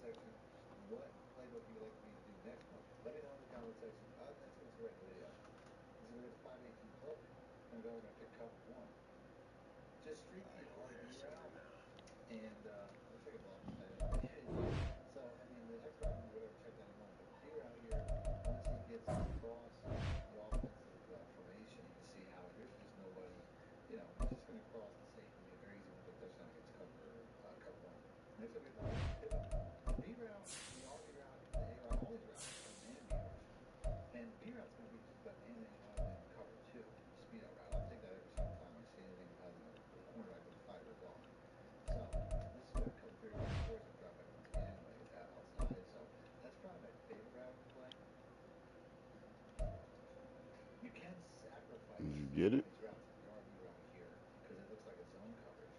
section what playbook you would like me to do next month. Let me know in the comment section. That's going to the video. This is going to be the 518 hook. And we're going to pick cover one. Just streak the RB route. And looks like a block. So, I mean, the X route can do whatever, check that out. But here out here, once he gets across the offensive formation, you can see how there's just nobody, you know, he's just going to cross the safety. It's very easy to put touchdown against cover one. Next up, we have the pivot. B route, the RB route, the A route, all these routes are man beaters. And B route's going to be just about anything other than cover two, speed out route. I'll take that every single time I see anything other than the cornerback with a 5-yard block. So, this is going to come very well for us and drop back once again when I get that outside. So, that's probably my favorite route to play. You can sacrifice you get it? these routes, the RB route here, because it looks like a zone coverage.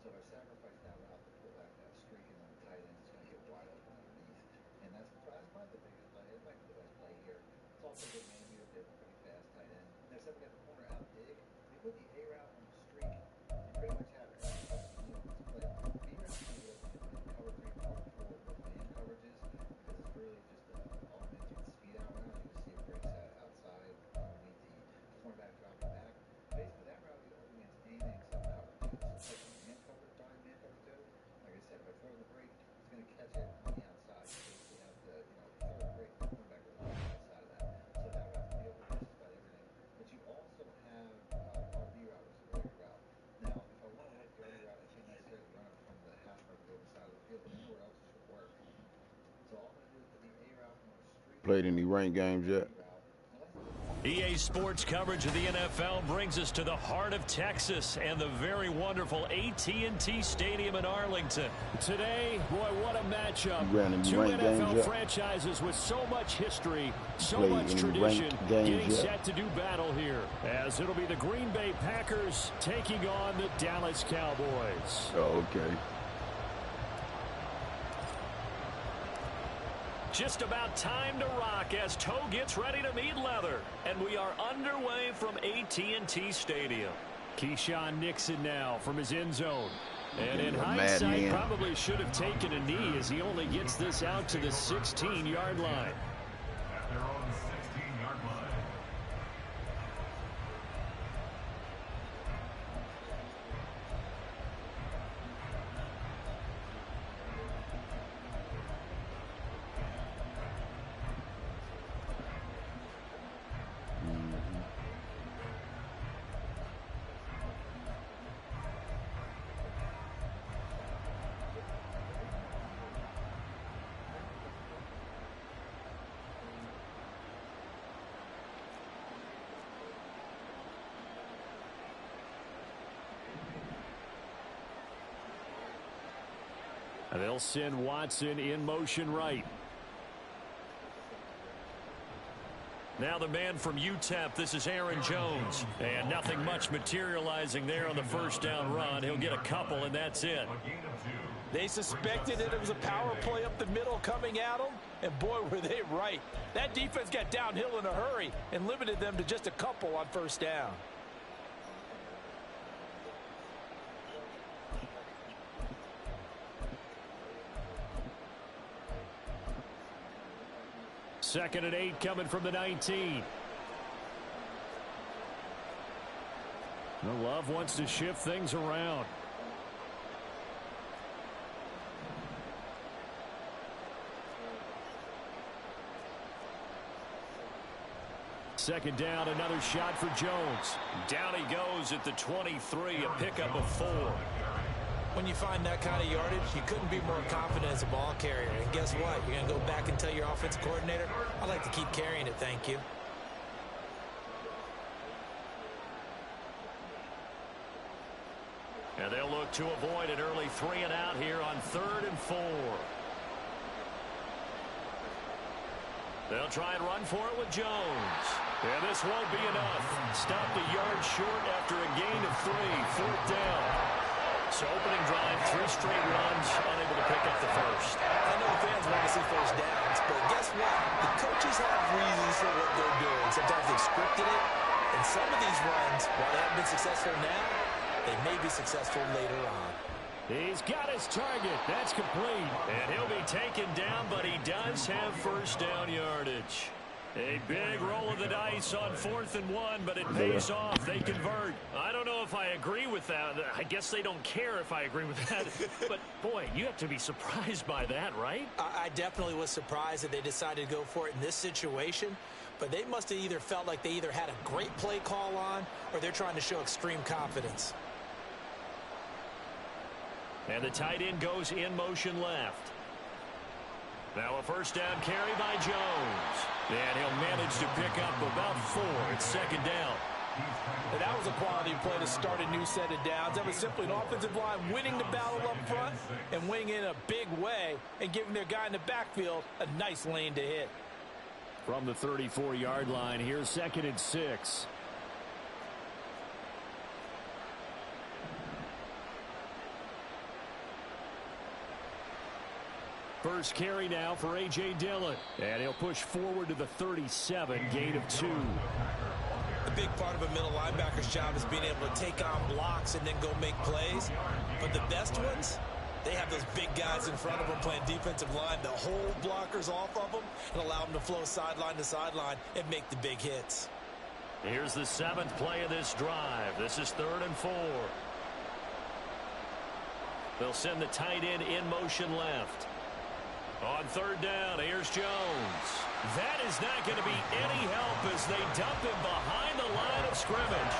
So if I sacrifice that route to pull back that streak and then the tight end is going to get wide open underneath. And that's probably the biggest play. It might be the best play here. It's also a good man beater. They have a pretty fast tight end. Next up, we got the corner out big. We put the A route on the streak. You pretty much have it. But B route is going to be cover 3, cover 4 with man coverages because it's really just all man to speed out route. You can see it breaks outside underneath the cornerback dropping back. Basically, that route is open against anything except cover 2. So man cover 5, man cover 2. Like I said, if I throw the break, it's going to catch it on the outside. So you have to, throw the break, the cornerback will on the outside of that. So that route can be open against just about everything. But you also have RB route, which is a very good route. Now, if I want to hit the RB route, I can't necessarily run it from the hash mark to the other side of the field, but anywhere else it should work. So all I'm going to do is put the A route on the street. Played any ranked games yet? EA Sports coverage of the NFL brings us to the heart of Texas and the very wonderful AT&T Stadium in Arlington. Today, boy, what a matchup. Two NFL franchises with so much history, so much tradition, getting set to do battle here, as it'll be the Green Bay Packers taking on the Dallas Cowboys. Oh, okay. Just about time to rock as toe gets ready to meet leather. And we are underway from AT&T Stadium. Keyshawn Nixon now from his end zone. And in hindsight, probably should have taken a knee as he only gets this out to the 16-yard line. They're on the 16-yard line. And they'll send Watson in motion right. Now the man from UTEP, this is Aaron Jones. And nothing much materializing there on the first down run. He'll get a couple, and that's it. They suspected that it was a power play up the middle coming at them, and boy, were they right. That defense got downhill in a hurry and limited them to just a couple on first down. Second and 8 coming from the 19. Love wants to shift things around. Second down, another shot for Jones. Down he goes at the 23, a pickup of 4. When you find that kind of yardage, you couldn't be more confident as a ball carrier. And guess what? You're going to go back and tell your offensive coordinator, I'd like to keep carrying it, thank you. And they'll look to avoid an early 3 and out here on 3rd and 4. They'll try and run for it with Jones. And this won't be enough. Stopped a yard short after a gain of 3. 4th down. So opening drive, 3 straight runs, unable to pick up the first. I know fans want to see first downs, but guess what? The coaches have reasons for what they're doing. Sometimes they've scripted it, and some of these runs, while they haven't been successful now, they may be successful later on. He's got his target. That's complete. And he'll be taken down, but he does have first down yardage. A big roll of the dice on 4th and 1, but it pays off. They convert. I don't know if I agree with that. I guess they don't care if I agree with that. But, boy, you have to be surprised by that, right? I definitely was surprised that they decided to go for it in this situation. But they must have either felt like they either had a great play call on or they're trying to show extreme confidence. And the tight end goes in motion left. Now a first down carry by Jones. And he'll manage to pick up about 4. It's second down. And that was a quality play to start a new set of downs. That was simply an offensive line winning the battle up front and winning in a big way and giving their guy in the backfield a nice lane to hit. From the 34-yard line, here's 2nd and 6. First carry now for A.J. Dillon. And he'll push forward to the 37, gain of 2. A big part of a middle linebacker's job is being able to take on blocks and then go make plays. But the best ones, they have those big guys in front of them playing defensive line that hold blockers off of them and allow them to flow sideline to sideline and make the big hits. Here's the 7th play of this drive. This is 3rd and 4. They'll send the tight end in motion left. On 3rd down, here's Jones. That is not going to be any help as they dump him behind the line of scrimmage.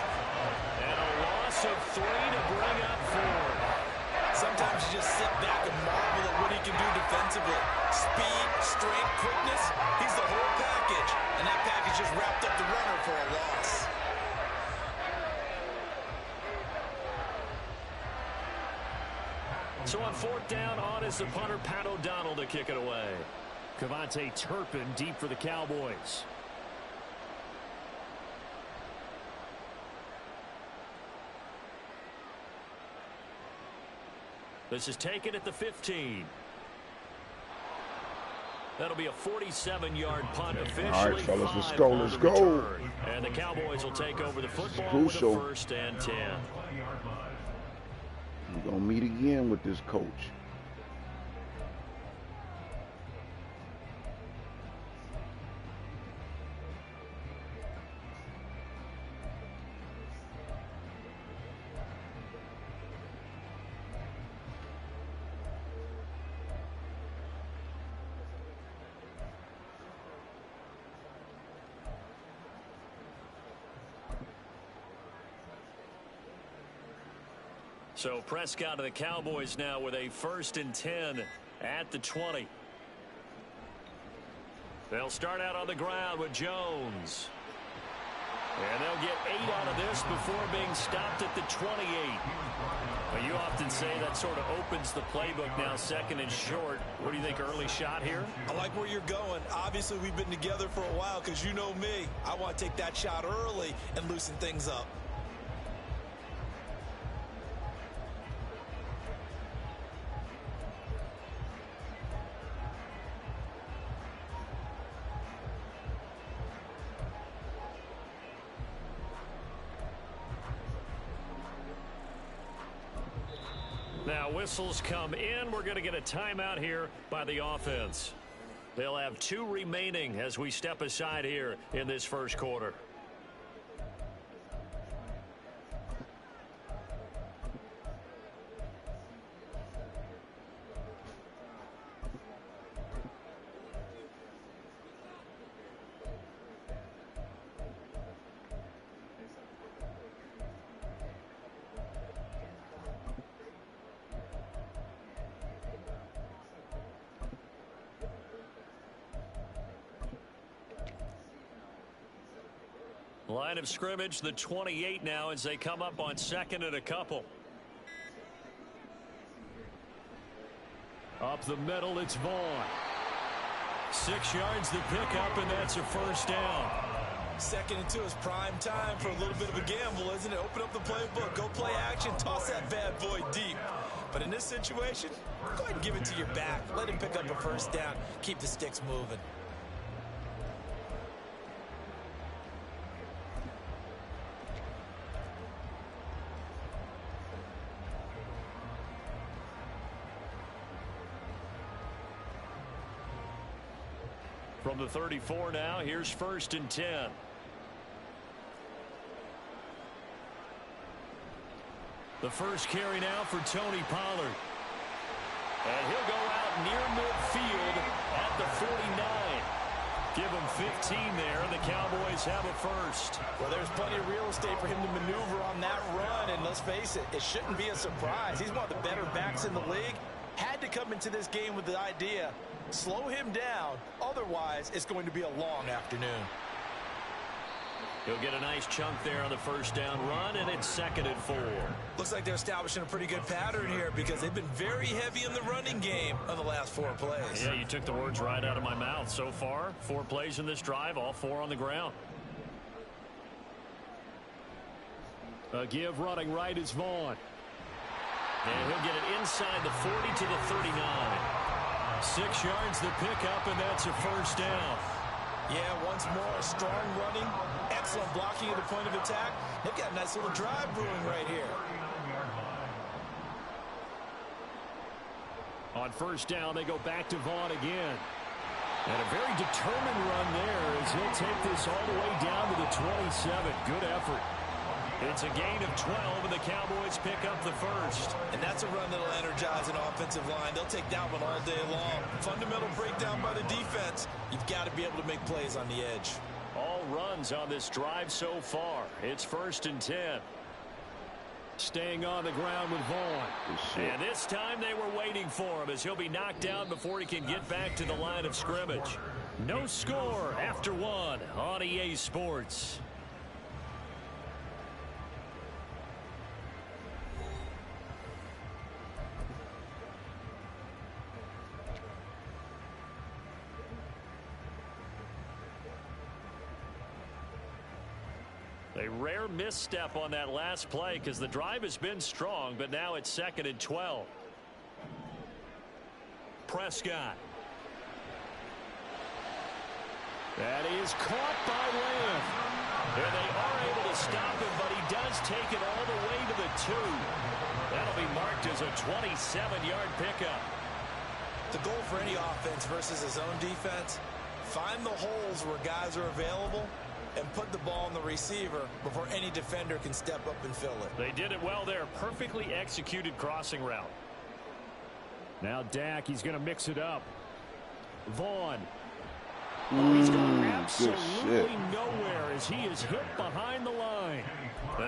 And a loss of 3 to bring up 4. Sometimes you just sit back and marvel at what he can do defensively. Speed, strength, quickness, he's the whole package. And that package just wrapped up the runner for a loss. So on 4th down, on is the punter, Pat O'Donnell, to kick it away. Kevontae Turpin deep for the Cowboys. This is taken at the 15. That'll be a 47-yard punt officially. All right, fellas, let's go. Let's go. And the Cowboys will take over the football with a 1st and 10. We're going to meet again with this coach. So Prescott of the Cowboys now with a 1st and 10 at the 20. They'll start out on the ground with Jones. And they'll get 8 out of this before being stopped at the 28. Well, you often say that sort of opens the playbook now, 2nd and short. What do you think, early shot here? I like where you're going. Obviously, we've been together for a while because you know me. I want to take that shot early and loosen things up. Now whistles come in. We're going to get a timeout here by the offense. They'll have 2 remaining as we step aside here in this first quarter. Line of scrimmage, the 28 now as they come up on 2nd and a couple. Up the middle, it's Vaughn. 6 yards the pickup, and that's a 1st down. 2nd and 2 is prime time for a little bit of a gamble, isn't it? Open up the playbook, go play action, toss that bad boy deep. But in this situation, go ahead and give it to your back. Let him pick up a 1st down, keep the sticks moving. From the 34 now, here's 1st and 10. The first carry now for Tony Pollard. And he'll go out near midfield at the 49. Give him 15 there, and the Cowboys have a first. Well, there's plenty of real estate for him to maneuver on that run, and let's face it, it shouldn't be a surprise. He's one of the better backs in the league. Had to come into this game with the idea, slow him down, otherwise it's going to be a long afternoon. He'll get a nice chunk there on the first down run, and it's 2nd and 4. Looks like they're establishing a pretty good pattern here because they've been very heavy in the running game on the last 4 plays. Yeah, you took the words right out of my mouth. So far, 4 plays in this drive, all 4 on the ground. A give running right is Vaughn. And he'll get it inside the 40 to the 39. 6 yards the pickup, and that's a first down. Yeah, once more, strong running, excellent blocking at the point of attack. They've got a nice little drive brewing right here. On first down, they go back to Vaughn again. And a very determined run there as he'll take this all the way down to the 27. Good effort. It's a gain of 12, and the Cowboys pick up the first. And that's a run that'll energize an offensive line. They'll take that one all day long. Fundamental breakdown by the defense. You've got to be able to make plays on the edge. All runs on this drive so far. It's 1st and 10. Staying on the ground with Vaughn. And this time they were waiting for him as he'll be knocked down before he can get back to the line of scrimmage. No score after 1 on EA Sports. A rare misstep on that last play because the drive has been strong, but now it's 2nd and 12. Prescott. That is caught by Lamb. And they are able to stop him, but he does take it all the way to the 2. That'll be marked as a 27-yard pickup. The goal for any offense versus his own defense, find the holes where guys are available and put the ball on the receiver before any defender can step up and fill it. They did it well there. Perfectly executed crossing route. Now Dak, he's going to mix it up. Vaughn. Oh, he's going absolutely nowhere as he is hit behind the line.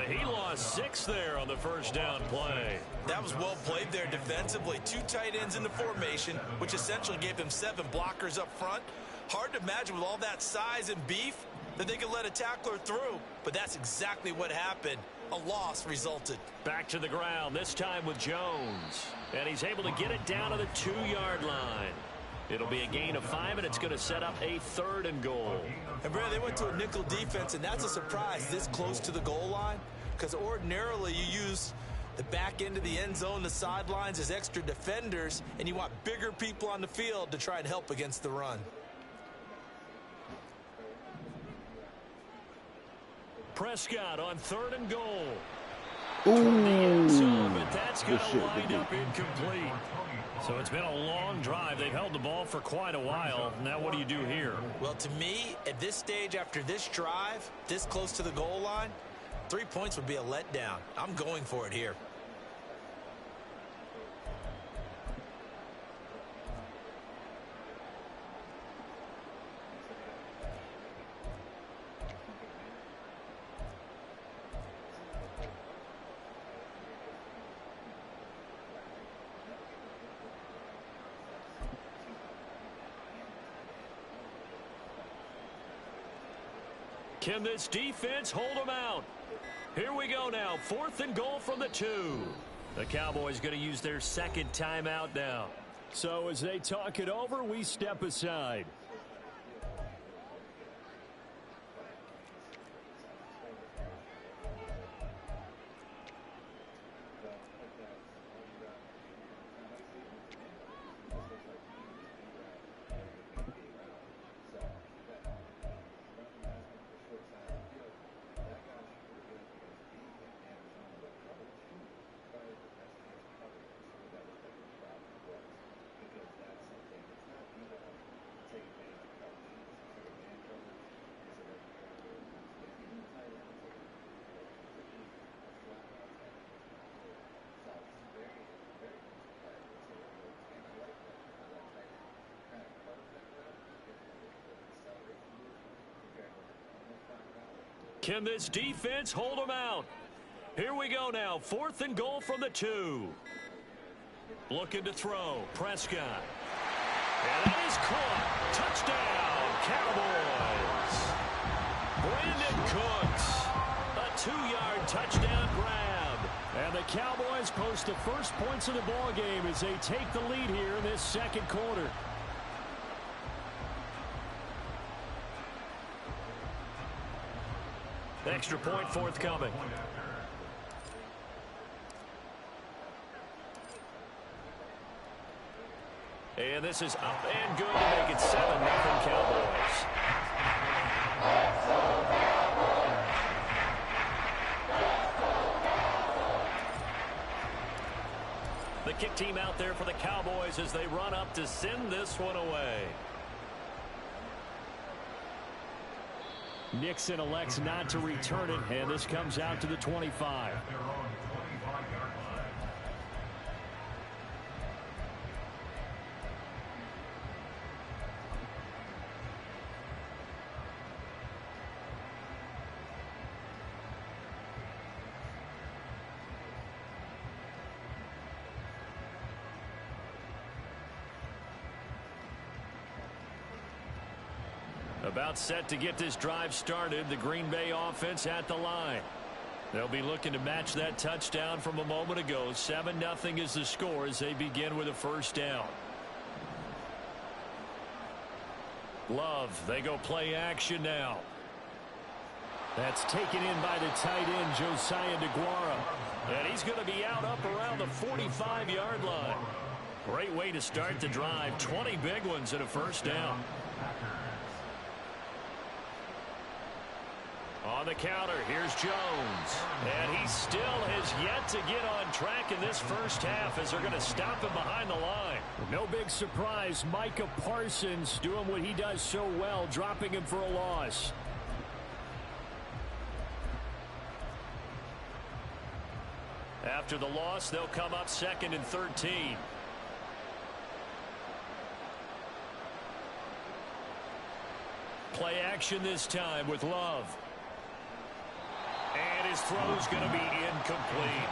He lost 6 there on the first down play. That was well played there defensively. 2 tight ends in the formation, which essentially gave them 7 blockers up front. Hard to imagine with all that size and beef that they could let a tackler through, but that's exactly what happened. A loss resulted. Back to the ground, this time with Jones. And he's able to get it down to the 2-yard line. It'll be a gain of 5, and it's going to set up a 3rd and goal. And Brad, they went to a nickel defense, and that's a surprise this close to the goal line, because ordinarily you use the back end of the end zone, the sidelines as extra defenders, and you want bigger people on the field to try and help against the run. Prescott on 3rd and goal. Ooh. But that's going to wind up incomplete. So it's been a long drive. They've held the ball for quite a while. Now what do you do here? Well, to me, at this stage after this drive, this close to the goal line, 3 points would be a letdown. I'm going for it here. Can this defense hold them out? Here we go now. 4th and goal from the 2. The Cowboys going to use their 2nd timeout now. So as they talk it over, we step aside. Can this defense hold them out? Here we go now. 4th and goal from the 2. Looking to throw. Prescott. And that is caught. Touchdown, Cowboys. Brandon Cooks. A 2-yard touchdown grab. And the Cowboys post the first points of the ball game as they take the lead here in this second quarter. Extra point forthcoming. And this is up and good to make it 7-0 Cowboys. The kick team out there for the Cowboys as they run up to send this one away. Nixon elects not to return it, and this comes out to the 25. About set to get this drive started. The Green Bay offense at the line. They'll be looking to match that touchdown from a moment ago. 7-0 is the score as they begin with a first down. Love, they go play action now. That's taken in by the tight end, Josiah DeGuara. And he's going to be out up around the 45-yard line. Great way to start the drive. 20 big ones and a first down. On the counter, here's Jones. And he still has yet to get on track in this first half as they're going to stop him behind the line. No big surprise, Micah Parsons doing what he does so well, dropping him for a loss. After the loss, they'll come up 2nd and 13. Play action this time with Love. And his throw's going to be incomplete.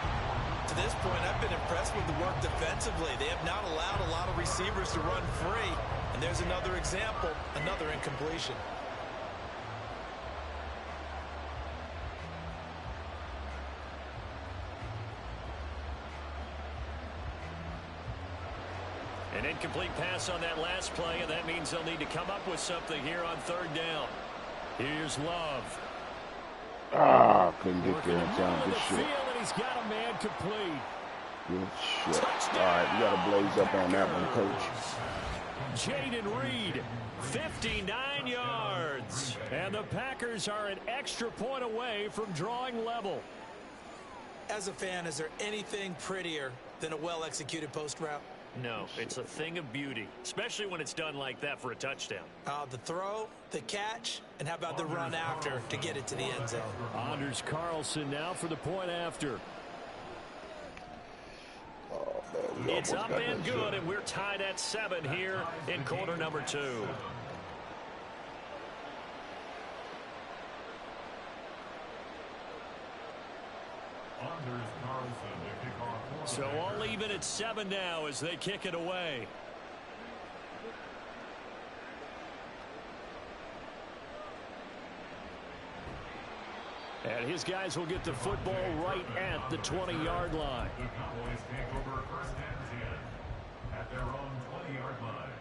To this point, I've been impressed with the work defensively. They have not allowed a lot of receivers to run free. And there's another example, another incompletion. An incomplete pass on that last play, and that means they'll need to come up with something here on 3rd down. Here's Love. Couldn't get there in time. Good shit. And he's got a man complete. Good shit. All right, you got to blaze up on that one, Coach. Jaden Reed, 59 yards. And the Packers are an extra point away from drawing level. As a fan, is there anything prettier than a well-executed post route? No, it's a thing of beauty, especially when it's done like that for a touchdown. The throw, the catch, and how about the run after to get it to the end zone? Anders Carlson now for the point after. Oh, man, It's up and good, and we're tied at 7 here in quarter number 2. So all even at 7 now as they kick it away. And his guys will get the football right at the 20-yard line. The Cowboys take over 1st and 10 at their own 20-yard line.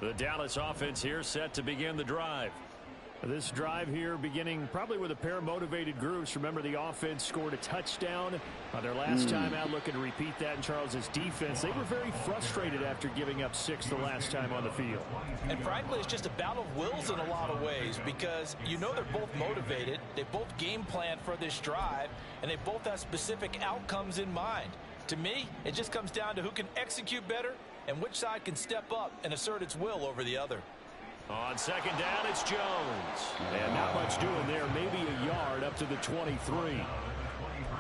The Dallas offense here set to begin the drive. This drive here beginning probably with a pair of motivated groups. Remember, the offense scored a touchdown on their last time out. Looking to repeat that in Charles's defense. They were very frustrated after giving up 6 the last time on the field. And frankly, it's just a battle of wills in a lot of ways because you know they're both motivated. They both game plan for this drive, and they both have specific outcomes in mind. To me, it just comes down to who can execute better and which side can step up and assert its will over the other. On 2nd down, it's Jones. And not much doing there. Maybe a yard up to the 23.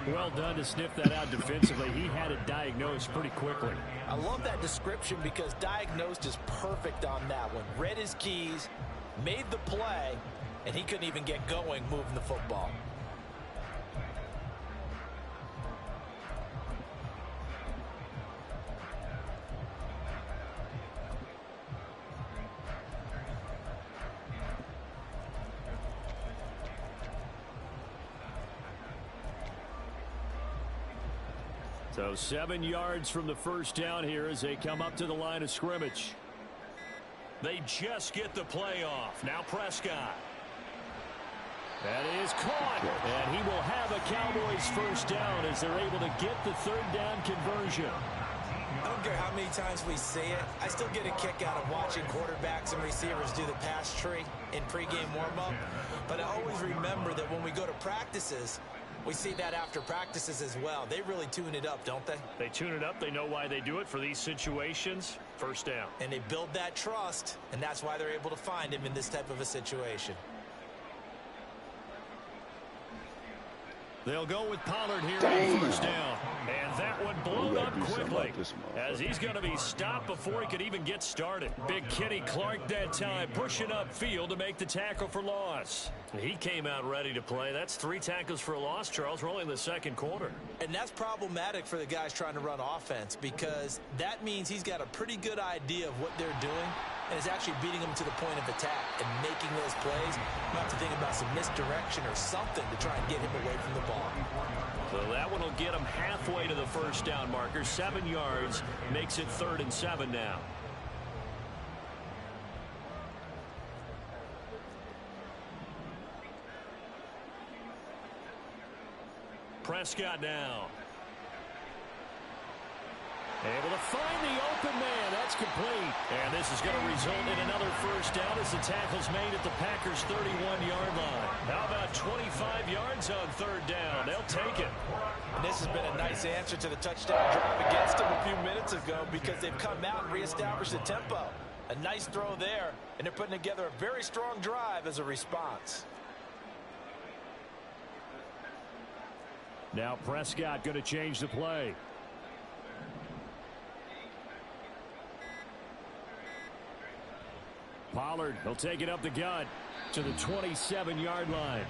Well done to sniff that out defensively. He had it diagnosed pretty quickly. I love that description because diagnosed is perfect on that one. Read his keys, made the play, and he couldn't even get going moving the football. So 7 yards from the first down here as they come up to the line of scrimmage. They just get the play off. Now Prescott. That is caught. And he will have a Cowboys first down as they're able to get the third down conversion. I don't care how many times we say it. I still get a kick out of watching quarterbacks and receivers do the pass tree in pregame warm-up. But I always remember that when we go to practices, we see that after practices as well. They really tune it up, don't they? They tune it up. They know why they do it for these situations. First down. And they build that trust, and that's why they're able to find him in this type of a situation. They'll go with Pollard here on first down. And that one blown up quickly as he's going to be stopped before he could even get started. Big Kenny Clark that time pushing upfield to make the tackle for loss. He came out ready to play. That's 3 tackles for a loss, Charles. We're only in the second quarter. And that's problematic for the guys trying to run offense because that means he's got a pretty good idea of what they're doing and is actually beating them to the point of attack and making those plays. You have to think about some misdirection or something to try and get him away from the ball. So that one will get him halfway to the first down marker. 7 yards makes it 3rd and 7 now. Prescott now. Able to find the open man. That's complete. And this is going to result in another first down as the tackle's made at the Packers' 31-yard line. How about 25 yards on 3rd down? They'll take it. And this has been a nice answer to the touchdown drive against them a few minutes ago because they've come out and reestablished the tempo. A nice throw there, and they're putting together a very strong drive as a response. Now Prescott going to change the play. Pollard, he'll take it up the gut to the 27-yard line.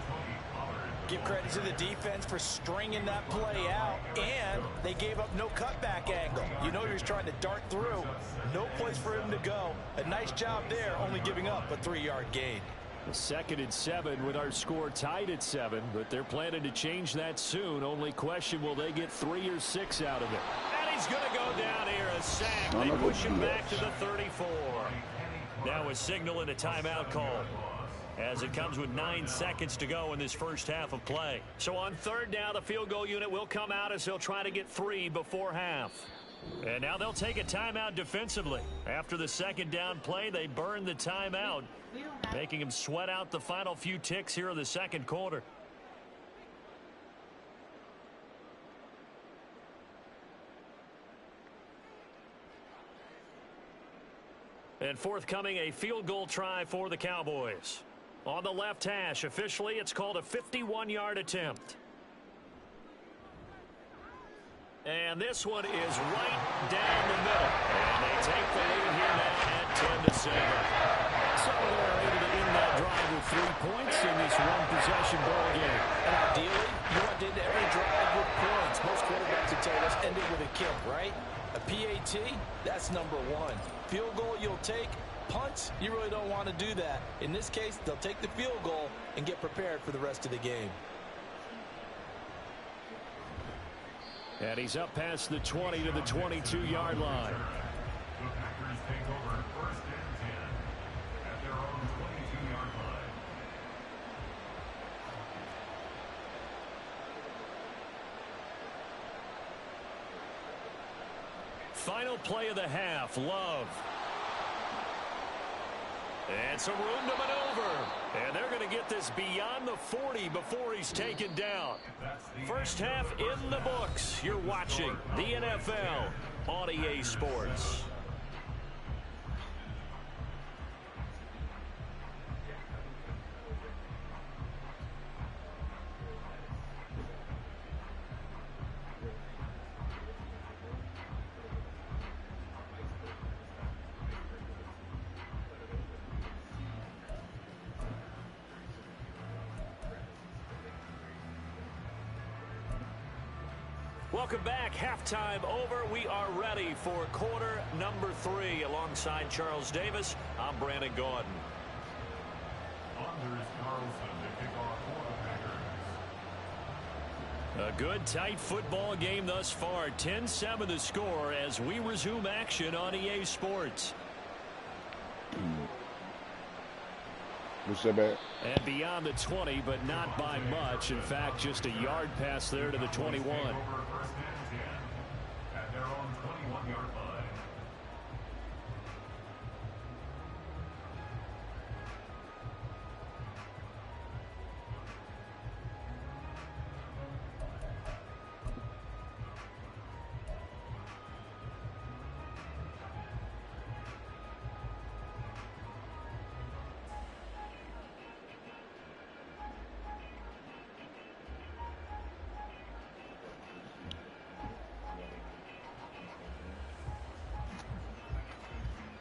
Give credit to the defense for stringing that play out, and they gave up no cutback angle. You know he was trying to dart through. No place for him to go. A nice job there, only giving up a 3-yard gain. The 2nd and 7 with our score tied at 7, but they're planning to change that soon. Only question, will they get 3 or 6 out of it? And he's going to go down here, a sack. They push him back to the 34. Now a signal and a timeout call as it comes with 9 seconds to go in this first half of play. So on 3rd down, the field goal unit will come out as they'll try to get 3 before half. And now they'll take a timeout defensively. After the 2nd down play, they burn the timeout, making them sweat out the final few ticks here in the 2nd quarter. And forthcoming, a field goal try for the Cowboys. On the left hash, officially, it's called a 51-yard attempt. And this one is right down the middle. And they take the lead here now at 10-7. So they're able to end that drive with 3 points in this one-possession ball game. And ideally, you want to end every drive with points. Most quarterbacks would tell us end it with a kick, right? A PAT, that's number 1. Field goal you'll take. Punts, you really don't want to do that. In this case, they'll take the field goal and get prepared for the rest of the game. And he's up past the 20 to the 22-yard line. The Packers take over 1st and 10 at their own 22-yard line. Final play of the half, Love. And some room to maneuver. And they're going to get this beyond the 40 before he's taken down. First half in the books. You're watching the NFL on EA Sports. Welcome back. Halftime over. We are ready for quarter number 3. Alongside Charles Davis, I'm Brandon Gordon. Anders Carlson to kick off for the Packers. A good, tight football game thus far. 10-7 the score as we resume action on EA Sports. What's that back? And beyond the 20, but not by much. In fact, just a yard pass there to the 21. Over first and 10 at their own 21-yard line.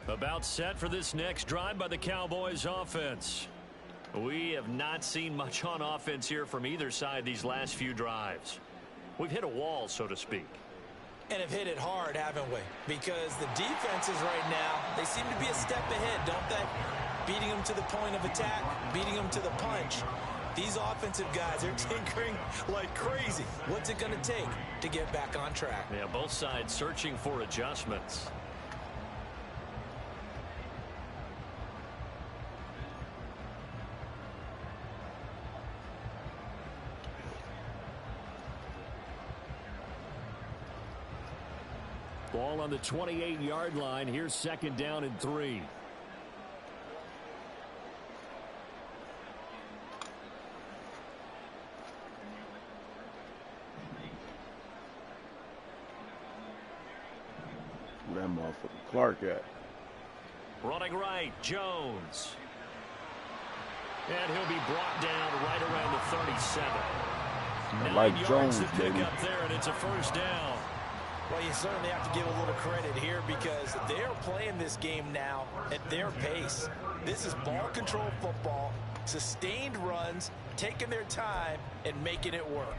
About set for this next drive by the Cowboys offense. We have not seen much on offense here from either side these last few drives. We've hit a wall, so to speak. And have hit it hard, haven't we? Because the defenses right now, they seem to be a step ahead, don't they? Beating them to the point of attack, beating them to the punch. These offensive guys are tinkering like crazy. What's it going to take to get back on track? Yeah, both sides searching for adjustments. Ball on the 28-yard line. Here's second down and 3. Where that motherfucker Clark at? Running right, Jones. And he'll be brought down right around the 37. I like 9 Jones, yards to pick baby. up there, and it's a first down. Well, you certainly have to give a little credit here because they're playing this game now at their pace. This is ball control football, sustained runs, taking their time, and making it work.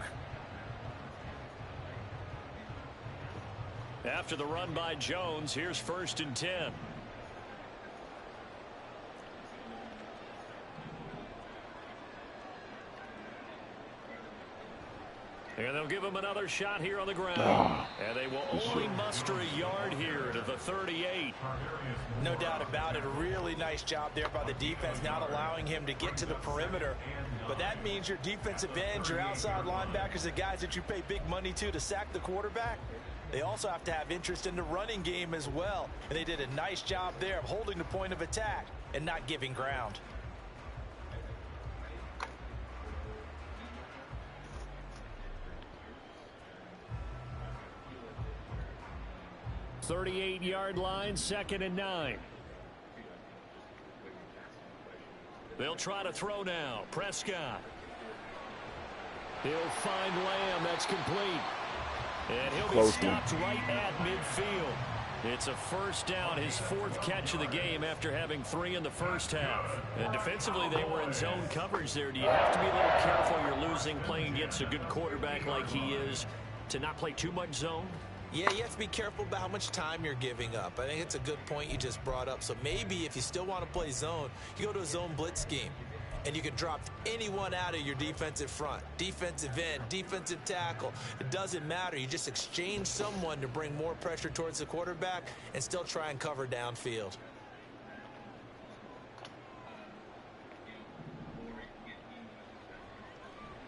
After the run by Jones, here's first and 10. And they'll give him another shot here on the ground. And they will only muster a yard here to the 38. No doubt about it. A really nice job there by the defense, not allowing him to get to the perimeter. But that means your defensive ends, your outside linebackers, the guys that you pay big money to sack the quarterback, they also have to have interest in the running game as well. And they did a nice job there of holding the point of attack and not giving ground. .38-yard line, second and 9. They'll try to throw now. Prescott. He'll find Lamb. That's complete. And he'll be stopped right at midfield. It's a first down, his 4th catch of the game after having 3 in the first half. And defensively, they were in zone coverage there. Do you have to be a little careful? You're losing, playing against a good quarterback like he is, to not play too much zone? Yeah, you have to be careful about how much time you're giving up. I think it's a good point you just brought up. So maybe if you still want to play zone, you go to a zone blitz scheme. And you can drop anyone out of your defensive front. Defensive end, defensive tackle. It doesn't matter. You just exchange someone to bring more pressure towards the quarterback and still try and cover downfield.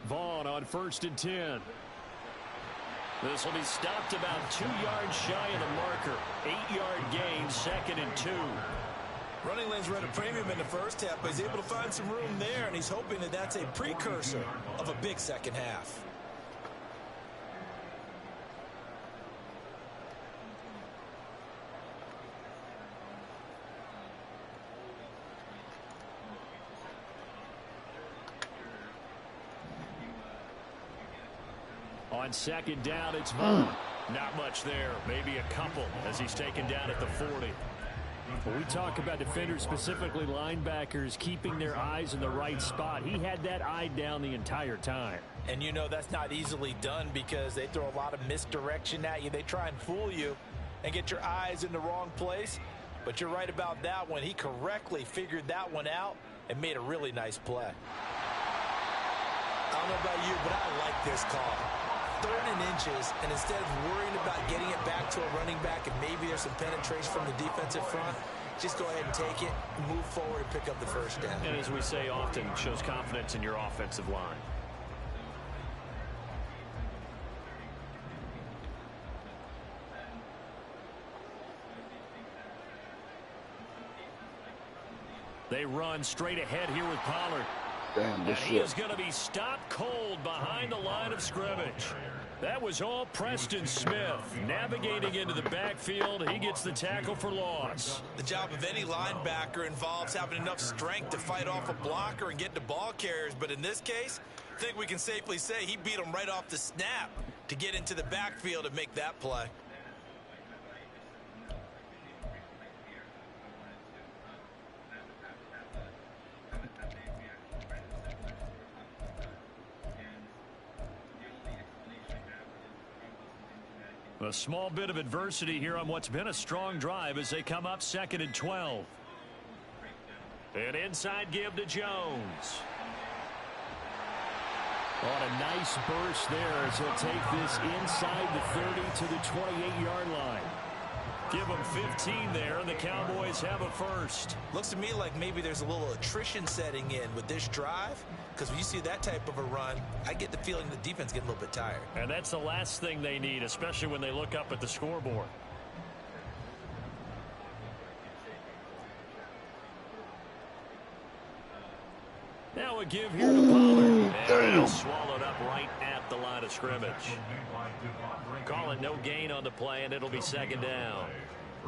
Vaughn on first and 10. This will be stopped about 2 yards shy of the marker. 8-yard gain, second and 2. Running lanes were at a premium in the first half, but he's able to find some room there, and he's hoping that that's a precursor of a big second half. On second down, it's Vaughn. Not much there. Maybe a couple as he's taken down at the 40. When we talk about defenders, specifically linebackers, keeping their eyes in the right spot, he had that eye down the entire time. And you know that's not easily done because they throw a lot of misdirection at you. They try and fool you and get your eyes in the wrong place. But you're right about that one. He correctly figured that one out and made a really nice play. I don't know about you, but I like this call. 3rd and inches, and instead of worrying about getting it back to a running back and maybe there's some penetration from the defensive front, just go ahead and take it, move forward, and pick up the first down. And as we say often, shows confidence in your offensive line. They run straight ahead here with Pollard. Damn, And he is going to be stopped cold behind the line of scrimmage. That was all Preston Smith. Navigating into the backfield, he gets the tackle for loss. The job of any linebacker involves having enough strength to fight off a blocker and get to ball carriers. But in this case, I think we can safely say he beat him right off the snap to get into the backfield and make that play. A small bit of adversity here on what's been a strong drive as they come up 2nd and 12. An inside give to Jones. On a nice burst there as he'll take this inside the 30 to the 28-yard line. Give them 15 there, and the Cowboys have a first. Looks to me like maybe there's a little attrition setting in with this drive, because when you see that type of a run, I get the feeling the defense getting a little bit tired. And that's the last thing they need, especially when they look up at the scoreboard. Now a give here to Pollard. And he's swallowed up right at the line of scrimmage. Call it no gain on the play, and it'll be 2nd down.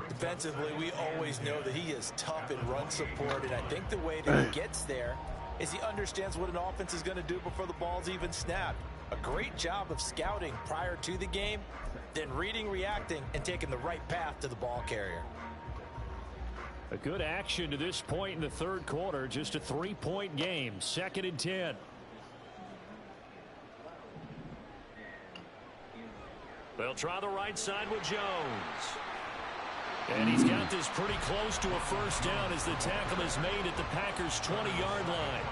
Defensively, we always know that he is tough in run support, and I think the way that he gets there is he understands what an offense is going to do before the ball's even snapped. A great job of scouting prior to the game, then reading, reacting, and taking the right path to the ball carrier. A good action to this point in the 3rd quarter. Just a 3-point game. 2nd and 10. They'll try the right side with Jones. And he's got this pretty close to a first down as the tackle is made at the Packers' 20-yard line.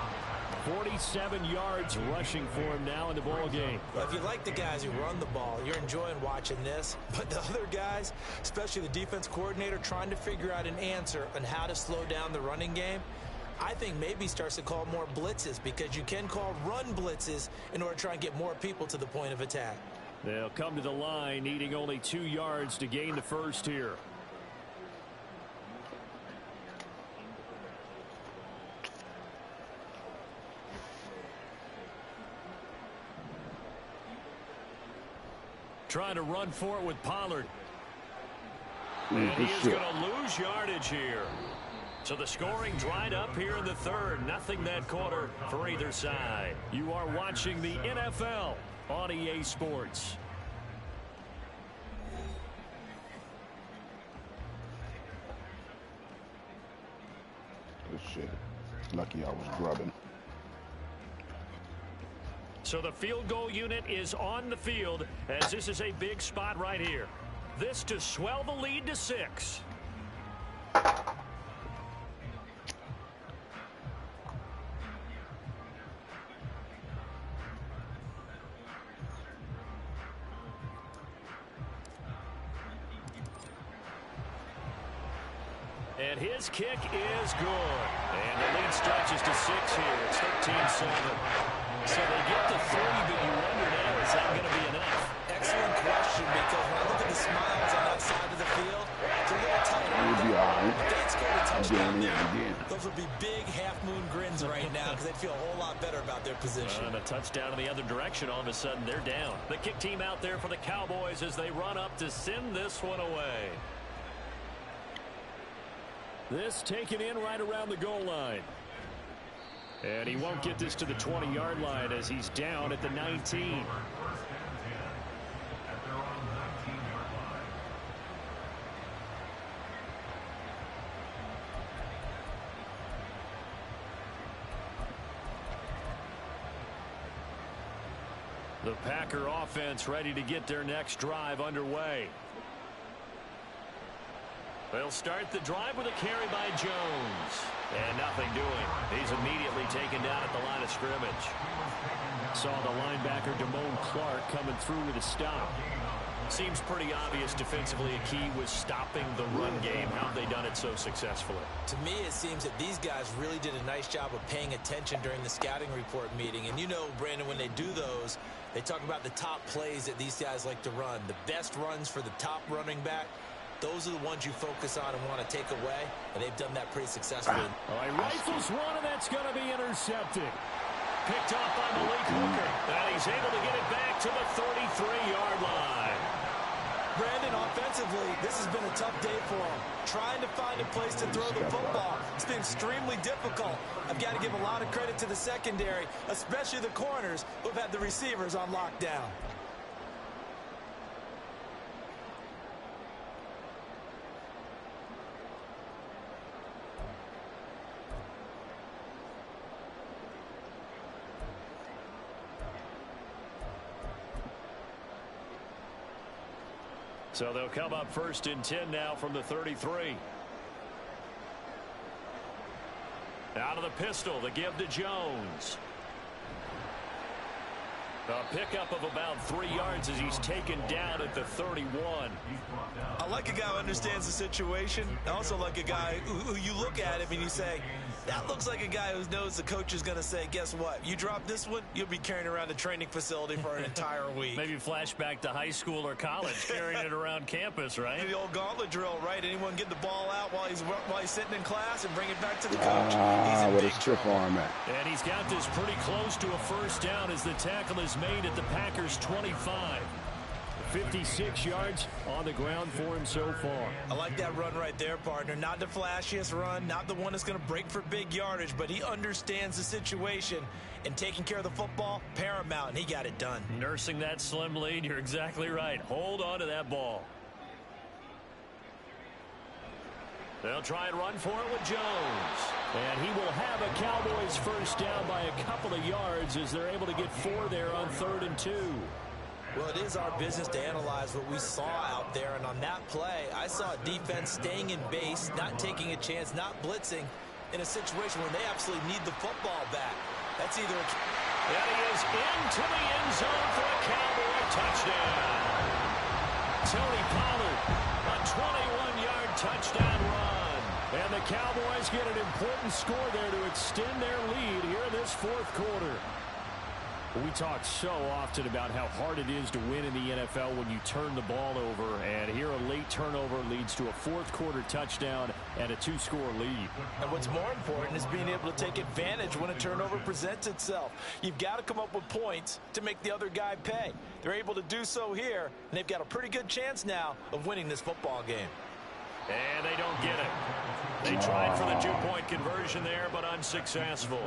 47 yards rushing for him now in the ball game. Well, if you like the guys who run the ball, you're enjoying watching this. But the other guys, especially the defense coordinator, trying to figure out an answer on how to slow down the running game, I think maybe starts to call more blitzes, because you can call run blitzes in order to try and get more people to the point of attack. They'll come to the line needing only 2 yards to gain the first here. Trying to run for it with Pollard. And he is going to lose yardage here. So the scoring dried up here in the 3rd. Nothing that quarter for either side. You are watching the NFL on EA Sports. Good shit. Lucky I was grubbing. So the field goal unit is on the field as this is a big spot right here. This to swell the lead to 6. And his kick is good. And the lead stretches to 6 here. It's 13-7. So they get to 3, but you wonder now, is that going to be enough? Excellent question, because when I look at the smiles on that side of the field, it's a little tight. We'll be all right. If they scored a touchdown there, again. those would be big half-moon grins right now, because they'd feel a whole lot better about their position. And a touchdown in the other direction, all of a sudden they're down. The kick team out there for the Cowboys as they run up to send this one away. This taken in right around the goal line. And he won't get this to the 20-yard line as he's down at the 19. The Packer offense ready to get their next drive underway. They'll start the drive with a carry by Jones. And nothing doing. He's immediately taken down at the line of scrimmage. Saw the linebacker Damone Clark coming through with a stop. Seems pretty obvious defensively a key was stopping the run game. How have they done it so successfully? To me, it seems that these guys really did a nice job of paying attention during the scouting report meeting. And you know, Brandon, when they do those, they talk about the top plays that these guys like to run. The best runs for the top running back. Those are the ones you focus on and want to take away, and they've done that pretty successfully. All right, rifles one, and that's going to be intercepted. Picked off by Malik Hooker, and he's able to get it back to the 33-yard line. Brandon, offensively, this has been a tough day for him. Trying to find a place to throw the football. It's been extremely difficult. I've got to give a lot of credit to the secondary, especially the corners who have had the receivers on lockdown. So they'll come up first and 10 now from the 33. Out of the pistol, the give to Jones. A pickup of about 3 yards as he's taken down at the 31. I like a guy who understands the situation. I also like a guy who you look at him and you say, that looks like a guy who knows the coach is going to say, guess what? You drop this one, you'll be carrying around the training facility for an entire week. Maybe flashback to high school or college, carrying it around campus, right? The old gauntlet drill, right? Anyone get the ball out while he's sitting in class and bring it back to the coach? He's in big trouble. Arm at. And he's got this pretty close to a first down as the tackle is made at the Packers' 25. 56 yards on the ground for him so far. I like that run right there, partner. Not the flashiest run, not the one that's going to break for big yardage, but he understands the situation, and taking care of the football, paramount, and he got it done. Nursing that slim lead, you're exactly right. Hold on to that ball. They'll try and run for it with Jones. And he will have a Cowboys first down by a couple of yards as they're able to get 4 there on 3rd and 2. Well, it is our business to analyze what we saw out there, and on that play, I saw a defense staying in base, not taking a chance, not blitzing, in a situation where they absolutely need the football back. That's either a... And he is into the end zone for a Cowboy touchdown. Tony Pollard, a 21-yard touchdown run. And the Cowboys get an important score there to extend their lead here in this 4th quarter. We talk so often about how hard it is to win in the NFL when you turn the ball over, and here a late turnover leads to a 4th quarter touchdown and a 2-score lead. And what's more important is being able to take advantage when a turnover presents itself. You've got to come up with points to make the other guy pay. They're able to do so here, and they've got a pretty good chance now of winning this football game. And they don't get it. They tried for the 2-point conversion there, but unsuccessful.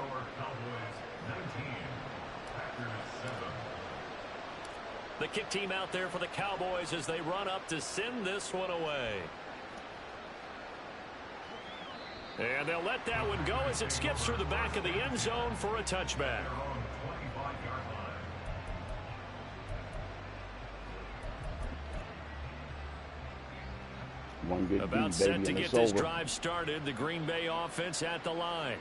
The kick team out there for the Cowboys as they run up to send this one away. And they'll let that one go as it skips through the back of the end zone for a touchback. About set to get this drive started, the Green Bay offense at the line.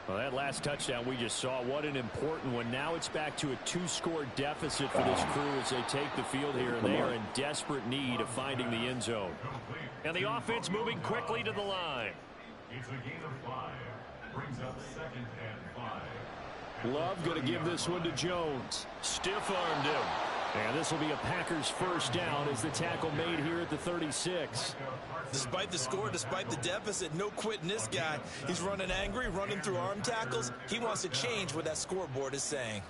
Well, that last touchdown we just saw, what an important one. Now it's back to a 2-score deficit for this crew as they take the field here, and they are in desperate need of finding the end zone. And the offense moving quickly to the line. It's a gain of 5. Brings up 2nd and 5. Love going to give this one to Jones. Stiff-armed him. And this will be a Packers first down as the tackle made here at the 36. Despite the score, despite the deficit, no quitting this guy. He's running angry, running through arm tackles. He wants to change what that scoreboard is saying.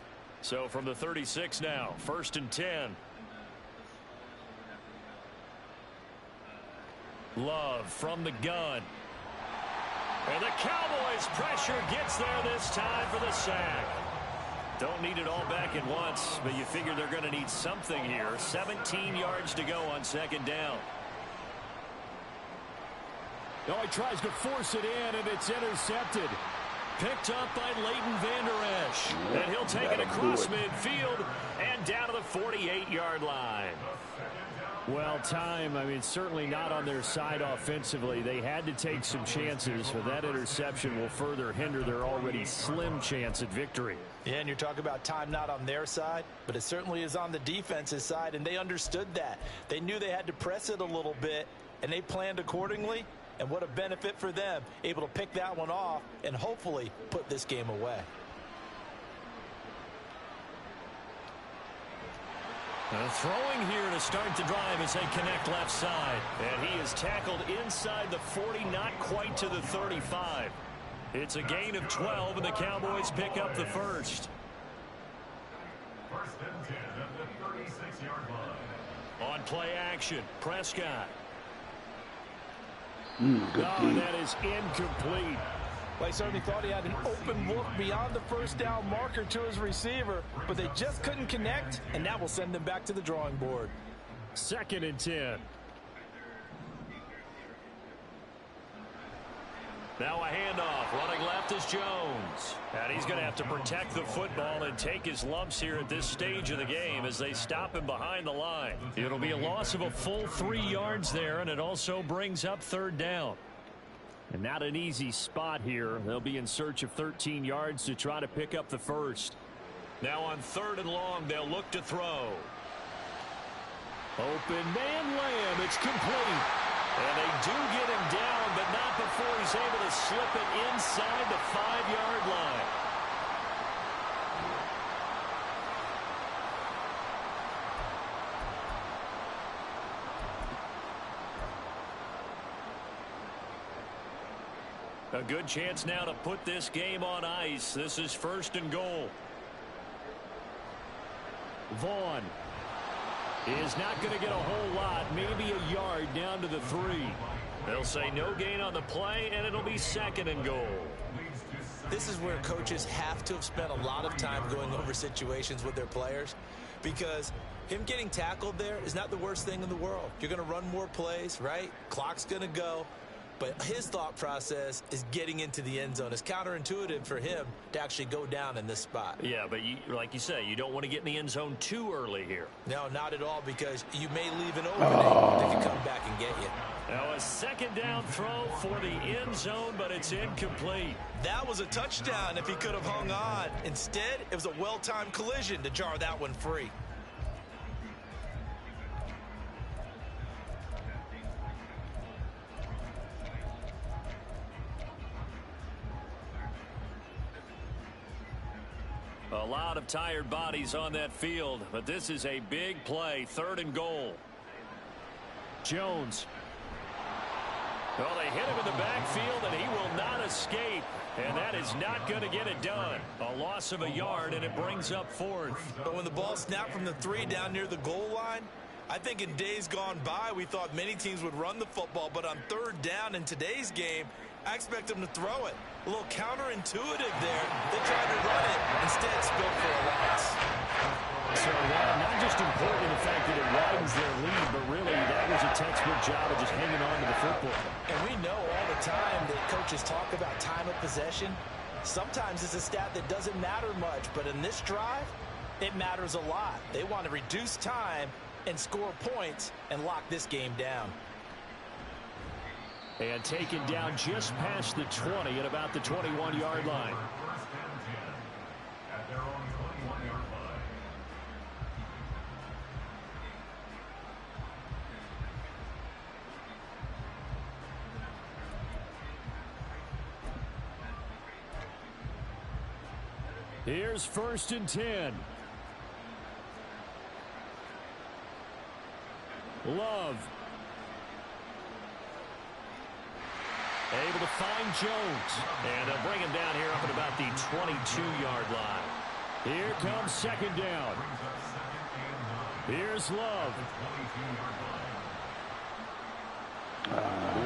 So from the 36 now, 1st and 10. Love from the gun. And the Cowboys pressure gets there this time for the sack. Don't need it all back at once, but you figure they're going to need something here. 17 yards to go on 2nd down. Oh, he tries to force it in, and it's intercepted. Picked up by Leighton Vander Esch. And he'll take it across midfield and down to the 48-yard line. Well, time, I mean, certainly not on their side offensively. They had to take some chances, but that interception will further hinder their already slim chance at victory. Yeah, and you're talking about time not on their side, but it certainly is on the defense's side, and they understood that. They knew they had to press it a little bit, and they planned accordingly, and what a benefit for them, able to pick that one off and hopefully put this game away. Throwing here to start the drive as they connect left side. And he is tackled inside the 40, not quite to the 35. It's a gain of 12, and the Cowboys pick up the first. First and 10 at the 36-yard line. On play action, Prescott. Good That is incomplete. Well, he certainly thought he had an open look beyond the first down marker to his receiver, but they just couldn't connect, and that will send them back to the drawing board. 2nd and 10. Now a handoff. Running left is Jones. And he's going to have to protect the football and take his lumps here at this stage of the game as they stop him behind the line. It'll be a loss of a full 3 yards there, and it also brings up 3rd down. And not an easy spot here. They'll be in search of 13 yards to try to pick up the first. Now on 3rd and long, they'll look to throw. Open man Lamb. It's complete. And they do get him down, but not before he's able to slip it inside the 5-yard line. A good chance now to put this game on ice. This is 1st and goal. Vaughn is not going to get a whole lot, maybe a yard down to the 3. They'll say no gain on the play, and it'll be 2nd and goal. This is where coaches have to have spent a lot of time going over situations with their players, because him getting tackled there is not the worst thing in the world. You're going to run more plays, right? Clock's going to go. But his thought process is getting into the end zone. It's counterintuitive for him to actually go down in this spot. Yeah, but like you say, you don't want to get in the end zone too early here. No, not at all, because you may leave an opening that can come back and get you. Now a 2nd down throw for the end zone, but it's incomplete. That was a touchdown if he could have hung on. Instead, it was a well-timed collision to jar that one free. A lot of tired bodies on that field, but this is a big play. 3rd and goal. Jones. Well, they hit him in the backfield, and he will not escape. And that is not going to get it done. A loss of a yard, and it brings up 4th. But when the ball snapped from the 3 down near the goal line, I think in days gone by, we thought many teams would run the football. But on 3rd down in today's game, I expect them to throw it. A little counterintuitive there. They tried to run it, instead spilled for a loss. So not just important in the fact that it widens their lead, but really that was a textbook job of just hanging on to the football. And we know all the time that coaches talk about time of possession. Sometimes it's a stat that doesn't matter much, but in this drive, it matters a lot. They want to reduce time and score points and lock this game down. And taken down just past the 20 at about the 21-yard line. First and 10 at their own 21-yard line. Here's 1st and 10. Love. Able to find Jones. And they'll bring him down here up at about the 22-yard line. Here comes 2nd down. Here's Love.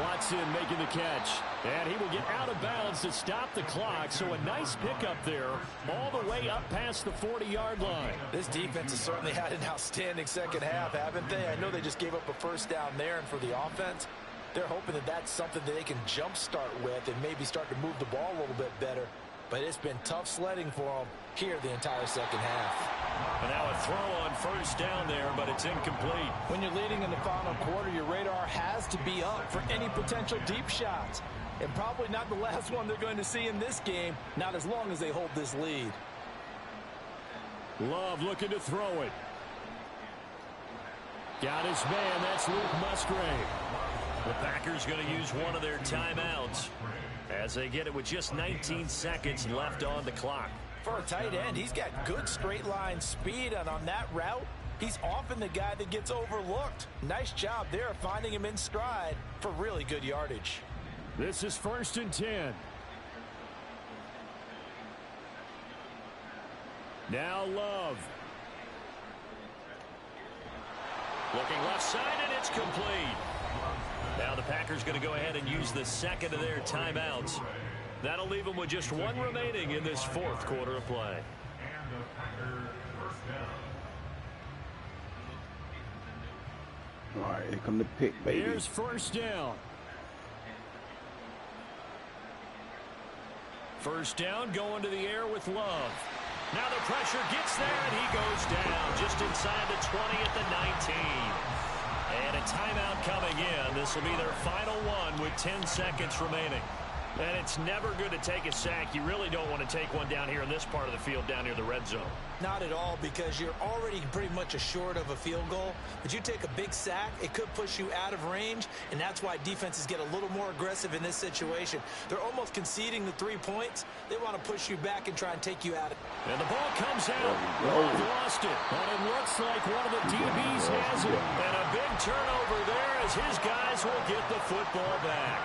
Watson making the catch. And he will get out of bounds to stop the clock. So a nice pickup there all the way up past the 40-yard line. This defense has certainly had an outstanding second half, haven't they? I know they just gave up a first down there, and for the offense, they're hoping that that's something that they can jumpstart with and maybe start to move the ball a little bit better. but it's been tough sledding for them here the entire second half. And now a throw on first down there, but it's incomplete. When you're leading in the final quarter, your radar has to be up for any potential deep shots. And probably not the last one they're going to see in this game, not as long as they hold this lead. Love looking to throw it. Got his man, that's Luke Musgrave. The Packers going to use one of their timeouts as they get it with just 19 seconds left on the clock. For a tight end, he's got good straight line speed, and on that route, he's often the guy that gets overlooked. Nice job there finding him in stride for really good yardage. This is 1st and 10. Now Love. Looking left side, and it's complete. Now the Packers going to go ahead and use the second of their timeouts. That'll leave them with just one remaining in this fourth quarter of play. And the Packers first down. All right, here come the pick, baby. Here's first down. First down going to the air with Love. Now the pressure gets there, and he goes down just inside the 20 at the 19. And a timeout coming in. This will be their final one with 10 seconds remaining. And it's never good to take a sack. You really don't want to take one down here in this part of the field, down near the red zone. Not at all, because you're already pretty much assured of a field goal. But you take a big sack, it could push you out of range, and that's why defenses get a little more aggressive in this situation. They're almost conceding the 3 points. They want to push you back and try and take you out. And the ball comes out. Love lost it. And it looks like one of the DBs has it. And a big turnover there as his guys will get the football back.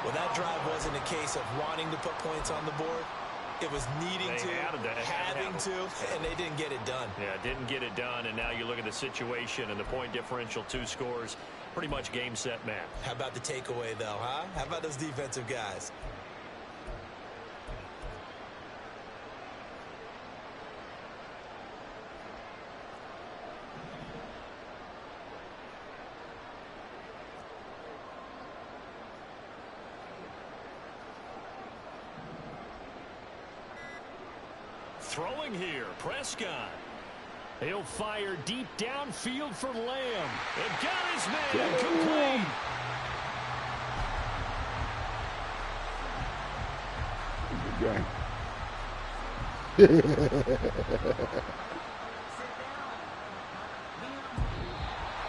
Well, that drive wasn't a case of wanting to put points on the board. It was needing to, having to, and they didn't get it done. Yeah, didn't get it done, and now you look at the situation and the point differential, 2 scores, pretty much game, set, match. How about the takeaway, though, huh? How about those defensive guys? Throwing here, Prescott. He'll fire deep downfield for Lamb. And got his man complete.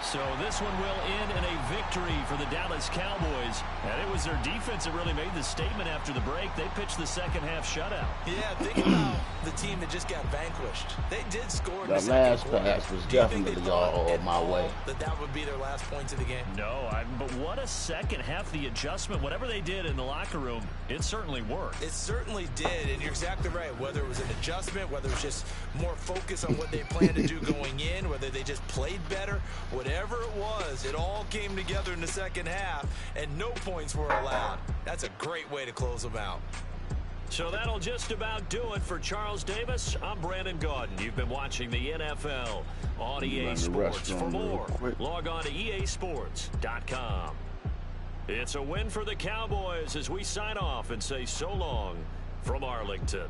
So this one will end in a victory for the Dallas Cowboys. And it was their defense that really made the statement after the break. They pitched the second half shutout. Yeah, think about the team that just got vanquished. They did score in the The last second quarter. pass was definitely all my way. That would be their last points of the game. No, but what a second half. The adjustment, whatever they did in the locker room, it certainly worked. It certainly did, and you're exactly right. Whether it was an adjustment, whether it was just more focus on what they planned to do going in, whether they just played better, whatever it was, it all came together in the second half, and no points were allowed. That's a great way to close them out. So that'll just about do it for Charles Davis. I'm Brandon Gaudin. You've been watching the NFL on EA Sports. For more, log on to easports.com. It's a win for the Cowboys as we sign off and say so long from Arlington.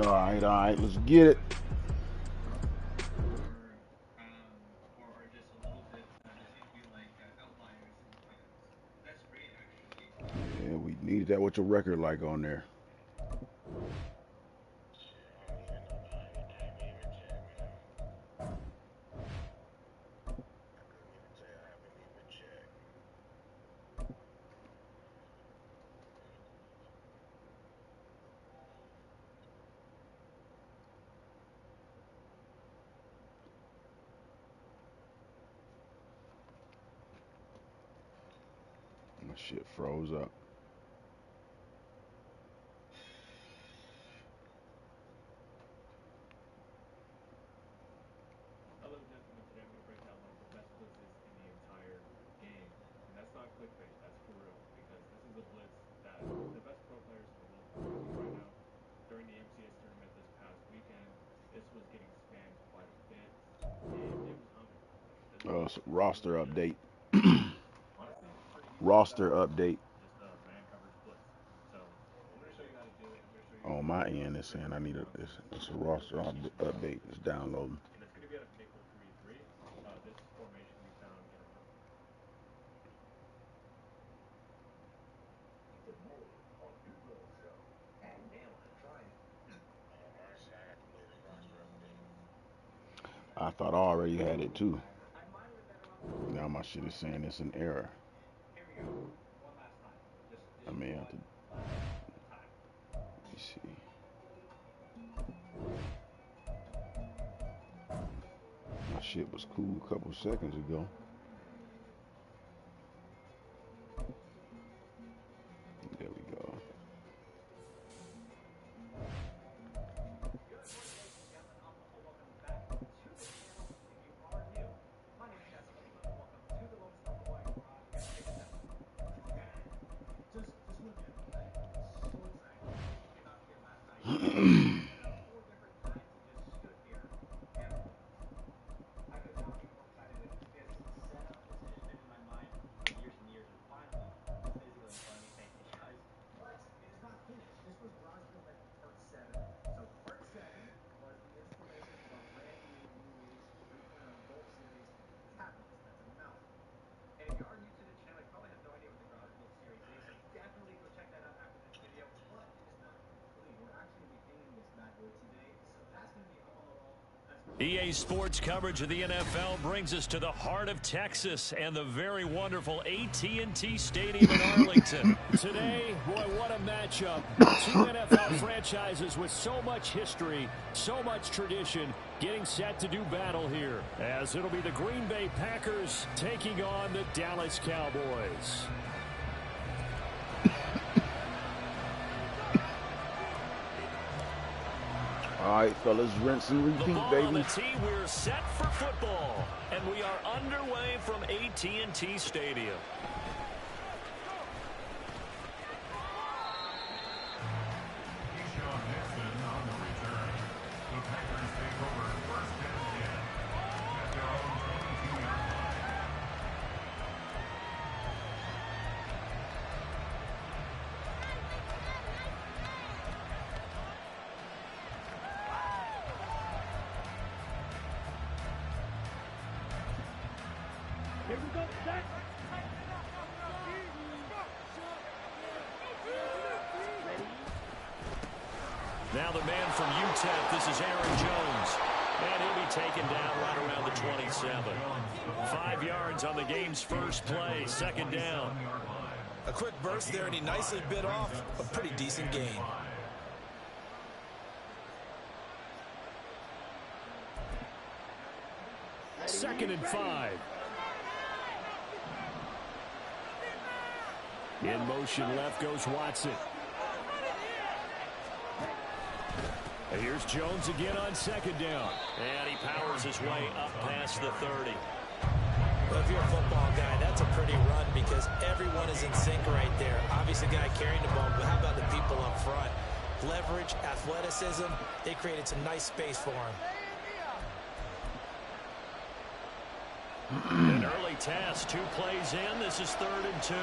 All right, let's get it. Yeah, we needed that. What's your record like on there? My shit froze up. Roster update. Roster update. On my end, it's saying I need it's a roster update. It's downloading. I thought I already had it too. Now my shit is saying it's an error. I may have to. Let me see. My shit was cool a couple seconds ago. There we go. EA Sports coverage of the NFL brings us to the heart of Texas and the very wonderful AT&T Stadium in Arlington. Today, boy, what a matchup. Two NFL franchises with so much history, so much tradition, getting set to do battle here, as it'll be the Green Bay Packers taking on the Dallas Cowboys. All right, fellas, rinse and repeat, the ball baby. On the tee, we're set for football, and we are underway from AT&T Stadium. Now the man from UTEP, this is Aaron Jones. And he'll be taken down right around the 27. 5 yards on the game's first play, second down. A quick burst there, and he nicely bit off a pretty decent gain. Second and 5. In motion left goes Watson. And here's Jones again on second down. And he powers his way up past the 30. Well, if you're a football guy, that's a pretty run because everyone is in sync right there. Obviously, the guy carrying the ball, but how about the people up front? Leverage, athleticism, they created some nice space for him. An early test, 2 plays in. This is 3rd and 2.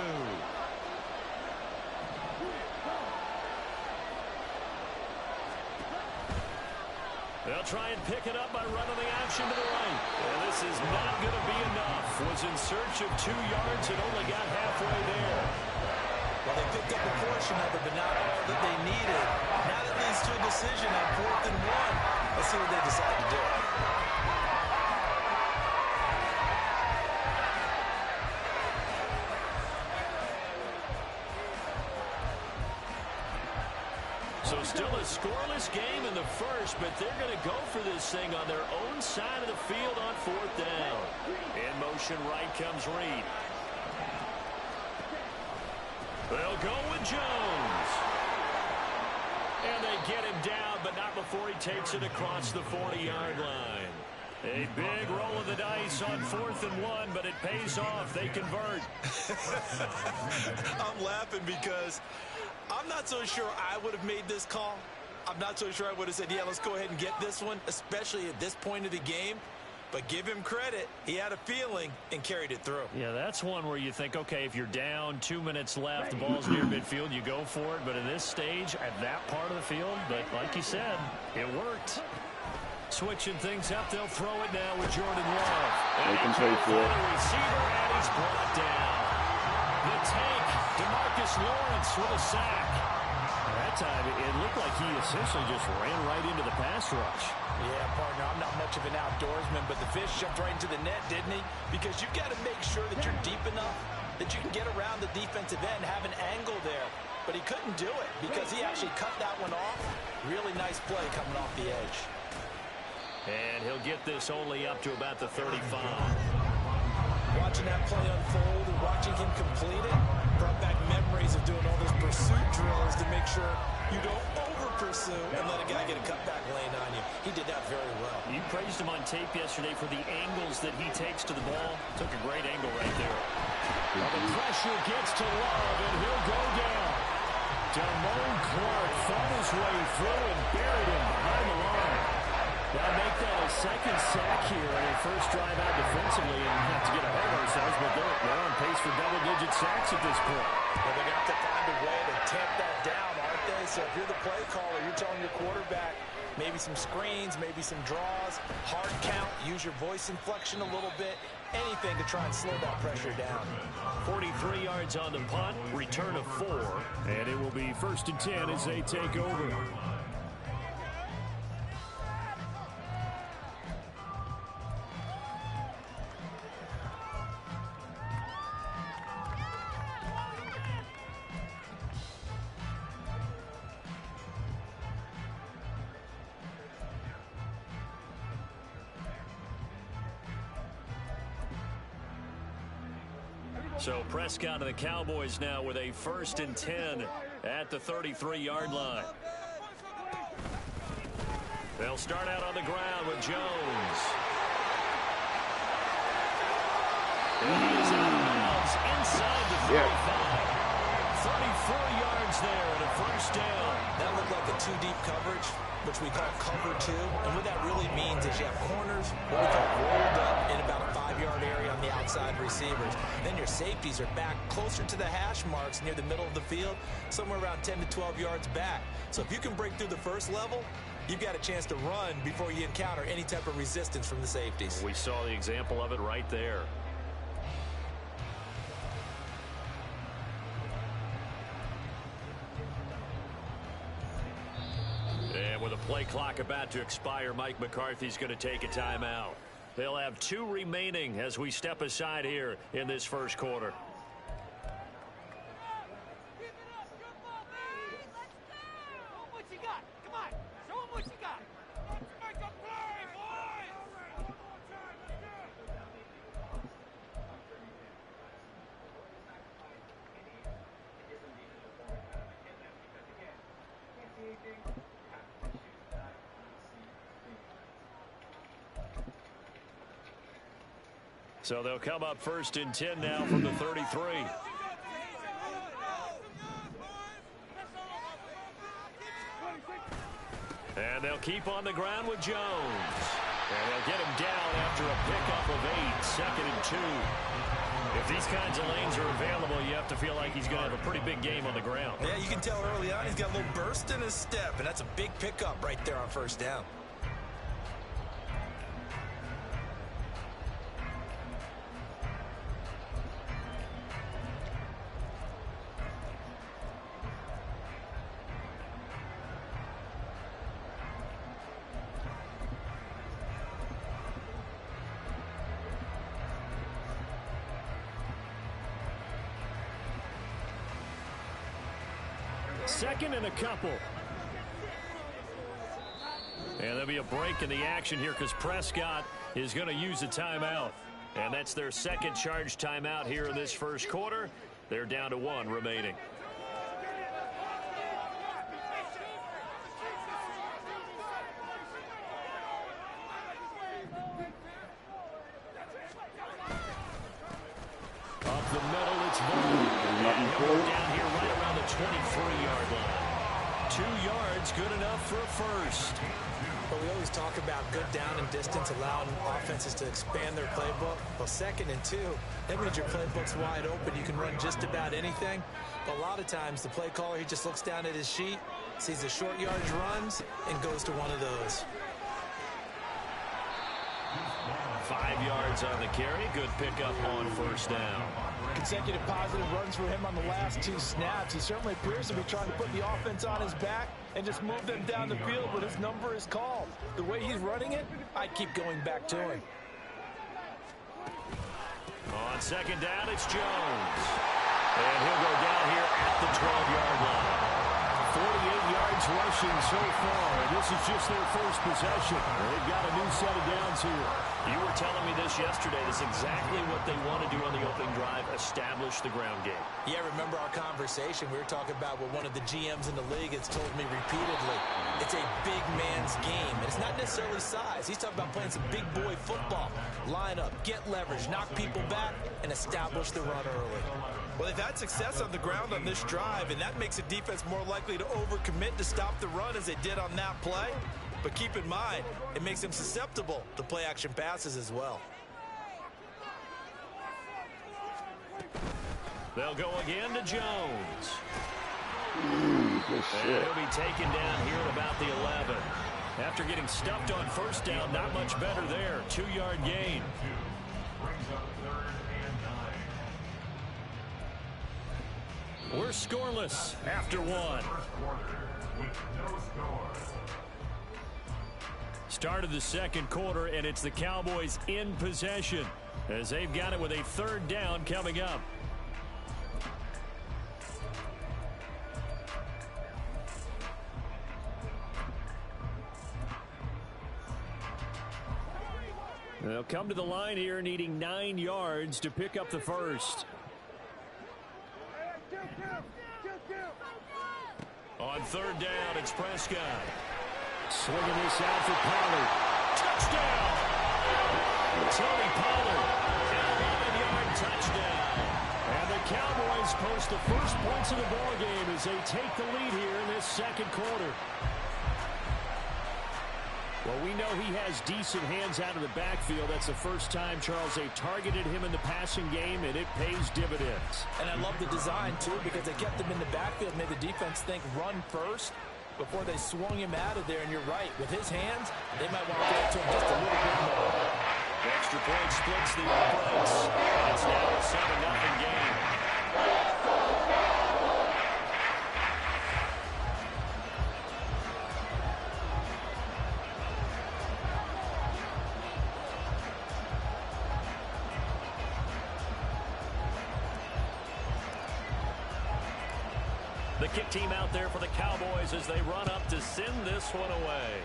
try and pick it up by running the option to the right. And this is not going to be enough. Was in search of 2 yards and only got halfway there. Well, they picked up a portion of it, but not all that they needed. Now that leads to a decision on 4th and 1. Let's see what they decide to do. So still a scoreless game in the first, but they're going to go for this thing on their own side of the field on 4th down. In motion right comes Reed. They'll go with Jones. And they get him down, but not before he takes it across the 40-yard line. A big roll of the dice on 4th and 1, but it pays off. They convert. I'm laughing because I'm not so sure I would have made this call. I'm not so sure I would have said, yeah, let's go ahead and get this one, especially at this point of the game. But give him credit. He had a feeling and carried it through. Yeah, that's one where you think, okay, if you're down, 2 minutes left, the ball's near midfield, you go for it. But in this stage, at that part of the field, but like you said, it worked. Switching things up, they'll throw it now with Jordan Love. They can pay for it. Receiver, and he's brought down. The tank, DeMarcus Lawrence with a sack. That time, it looked like he essentially just ran right into the pass rush. Yeah, partner, I'm not much of an outdoorsman, but the fish jumped right into the net, didn't he? Because you've got to make sure that you're deep enough that you can get around the defensive end, have an angle there. But he couldn't do it because he actually cut that one off. Really nice play coming off the edge. And he'll get this only up to about the 35. Watching that play unfold and watching him complete it brought back memories of doing all those pursuit drills to make sure you don't over-pursue and let a guy get a cutback lane on you. He did that very well. You praised him on tape yesterday for the angles that he takes to the ball. Took a great angle right there. Well, the pressure gets to Love, and he'll go down. Damone Clark fought his way through and buried him behind the line. They'll make that a second sack here on their first drive out defensively, and we have to get ahead of ourselves, but they're on pace for double-digit sacks at this point. Well, they're going to have to find a way to tamp that down, aren't they? So if you're the play caller, you're telling your quarterback maybe some screens, maybe some draws, hard count, use your voice inflection a little bit, anything to try and slow that pressure down. 43 yards on the punt, return of 4, and it will be 1st and 10 as they take over. So Prescott and the Cowboys now with a 1st and 10 at the 33-yard line. They'll start out on the ground with Jones. And he is out of bounds inside the 35. 34 yards there and a 1st down. That looked like a 2-deep coverage, which we call cover 2. And what that really means is you have corners, what we call rolled up in about a 5-yard area on the outside receivers. Then your safeties are back closer to the hash marks near the middle of the field, somewhere around 10 to 12 yards back. So if you can break through the first level, you've got a chance to run before you encounter any type of resistance from the safeties. We saw the example of it right there. And with a play clock about to expire, Mike McCarthy's going to take a timeout. They'll have 2 remaining as we step aside here in this first quarter. So they'll come up 1st and 10 now from the 33. And they'll keep on the ground with Jones. And they'll get him down after a pickup of 8, 2nd and 2. If these kinds of lanes are available, you have to feel like he's going to have a pretty big game on the ground. Yeah, you can tell early on he's got a little burst in his step, and that's a big pickup right there on 1st down. 2nd and a couple. And there'll be a break in the action here because Prescott is going to use a timeout. And that's their 2nd charge timeout here in this 1st quarter. They're down to 1 remaining. Up the middle, it's Vaughn. And he'll go down here right around the 23-yard line. 2 yards, good enough for a first. But we always talk about good down and distance, allowing offenses to expand their playbook. Well, 2nd and 2, that means your playbook's wide open. You can run just about anything. But a lot of times, the play caller, he just looks down at his sheet, sees the short yardage runs, and goes to one of those. 5 yards on the carry. Good pickup on 1st down. Consecutive positive runs for him on the last 2 snaps. He certainly appears to be trying to put the offense on his back and just move them down the field, but his number is called. The way he's running it, I keep going back to him. On 2nd down, it's Jones. And he'll go down here at the 12-yard line. 48 yards rushing so far. This is just their first possession. They've got a new set of downs here. You were telling me this yesterday. This is exactly what they want to do on the opening drive, establish the ground game. Yeah, remember our conversation. We were talking about what one of the GMs in the league has told me repeatedly. It's a big man's game. And it's not necessarily size. He's talking about playing some big boy football. Line up, get leverage, knock people back, and establish the run early. Well, they've had success on the ground on this drive, and that makes a defense more likely to overcommit to stop the run as they did on that play. But keep in mind, it makes them susceptible to play-action passes as well. They'll go again to Jones. Good And shit. he'll be taken down here at about the 11. After getting stuffed on 1st down, not much better there. 2-yard gain. Brings up 3rd and 9. We're scoreless after 1. First quarter with no score. Start of the 2nd quarter, and it's the Cowboys in possession as they've got it with a 3rd down coming up. They'll come to the line here needing 9 yards to pick up the first. On 3rd down, it's Prescott. Swinging this out for Pollard. Touchdown! Tony Pollard. An 11-yard touchdown. And the Cowboys post the first points of the ball game as they take the lead here in this 2nd quarter. Well, we know he has decent hands out of the backfield. That's the first time, Charles, they targeted him in the passing game, and it pays dividends. And I love the design, too, because they kept him in the backfield, made the defense think run first before they swung him out of there. And you're right, with his hands, they might want to get to him just a little bit more. The extra point splits the offense. It's now a 7-0 game. The kick team out there for the Cowboys as they run up to send this one away.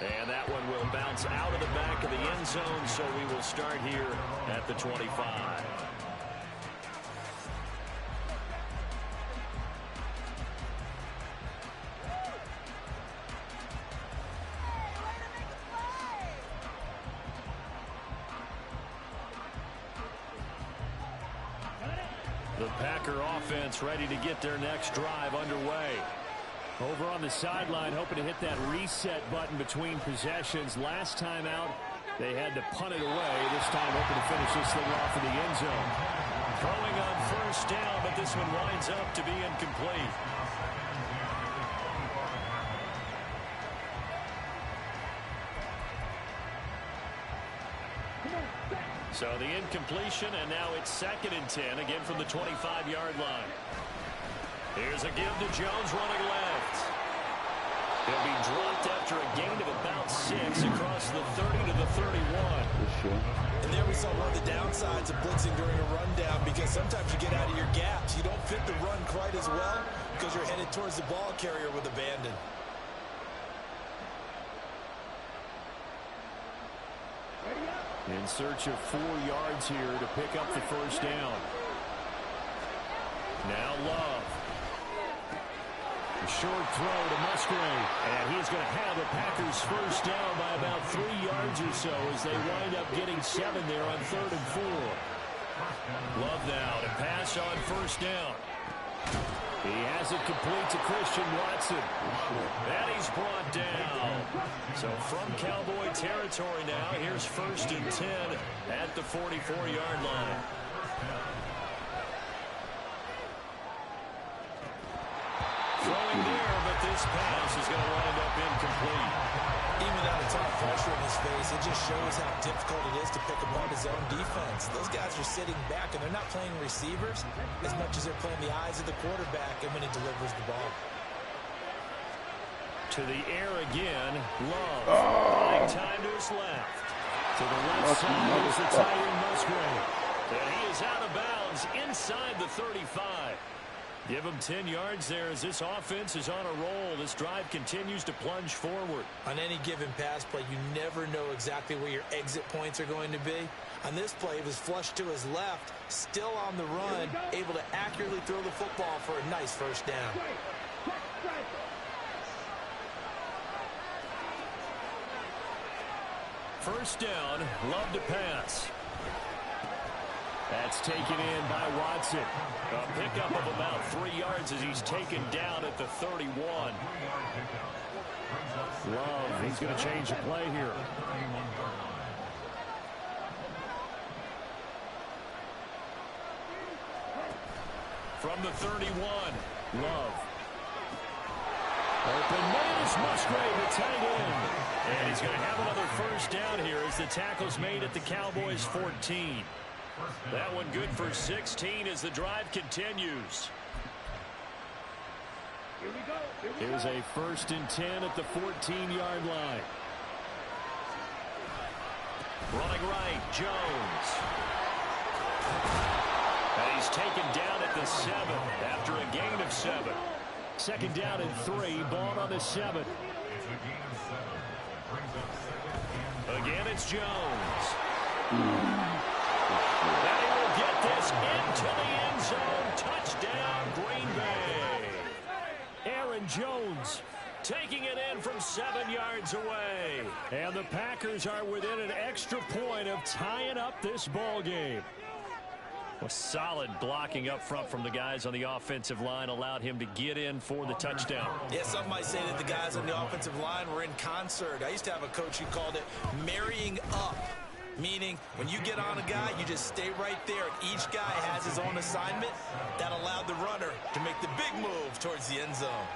And that one will bounce out of the back of the end zone, so we will start here at the 25. The Packer offense ready to get their next drive underway. Over on the sideline, hoping to hit that reset button between possessions. Last time out, they had to punt it away. This time, hoping to finish this thing off in the end zone. Throwing on 1st down, but this one winds up to be incomplete. So the incompletion, and now it's 2nd and 10, again from the 25-yard line. Here's a give to Jones running left. He'll be dropped after a gain of about 6 across the 30 to the 31. And there we saw one of the downs downsides of blitzing during a rundown because sometimes you get out of your gaps. You don't fit the run quite as well because you're headed towards the ball carrier with abandon. In search of 4 yards here to pick up the first down. Now Love. A short throw to Musgrave. And he's going to have the Packers first down by about 3 yards or so as they wind up getting 7 there on 3rd and 4. Love now to pass on first down. He has it complete to Christian Watson. And he's brought down. So from Cowboy territory now, here's 1st and 10 at the 44-yard line. Throwing there, but this pass is going to wind up incomplete. Even without a ton of pressure in his face, it just shows how difficult it is to pick apart his own defense. Those guys are sitting back, and they're not playing receivers as much as they're playing the eyes of the quarterback and when he delivers the ball. To the air again, Love. Buying time to his left. To the left side is the tight end Musgrave. And he is out of bounds inside the 35. Give him 10 yards there as this offense is on a roll. This drive continues to plunge forward. On any given pass play, you never know exactly where your exit points are going to be. On this play, it was flushed to his left, still on the run, able to accurately throw the football for a nice first down. First down, Love to pass. That's taken in by Watson. A pickup of about 3 yards as he's taken down at the 31. Love, he's going to change the play here. From the 31, Love. Open man is Musgrave, the tight end. And he's going to have another first down here as the tackle's made at the Cowboys' 14. That one good for 16 as the drive continues. Here's a 1st and 10 at the 14-yard line. Running right, Jones. And he's taken down at the 7 after a gain of 7. 2nd down and 3, ball on the 7. Again, it's Jones. And he will get this into the end zone. Touchdown, Green Bay. Aaron Jones taking it in from 7 yards away. And the Packers are within an extra point of tying up this ball game. A solid blocking up front from the guys on the offensive line allowed him to get in for the touchdown. Yeah, some might say that the guys on the offensive line were in concert. I used to have a coach who called it marrying up, meaning when you get on a guy, you just stay right there, and each guy has his own assignment. That allowed the runner to make the big move towards the end zone.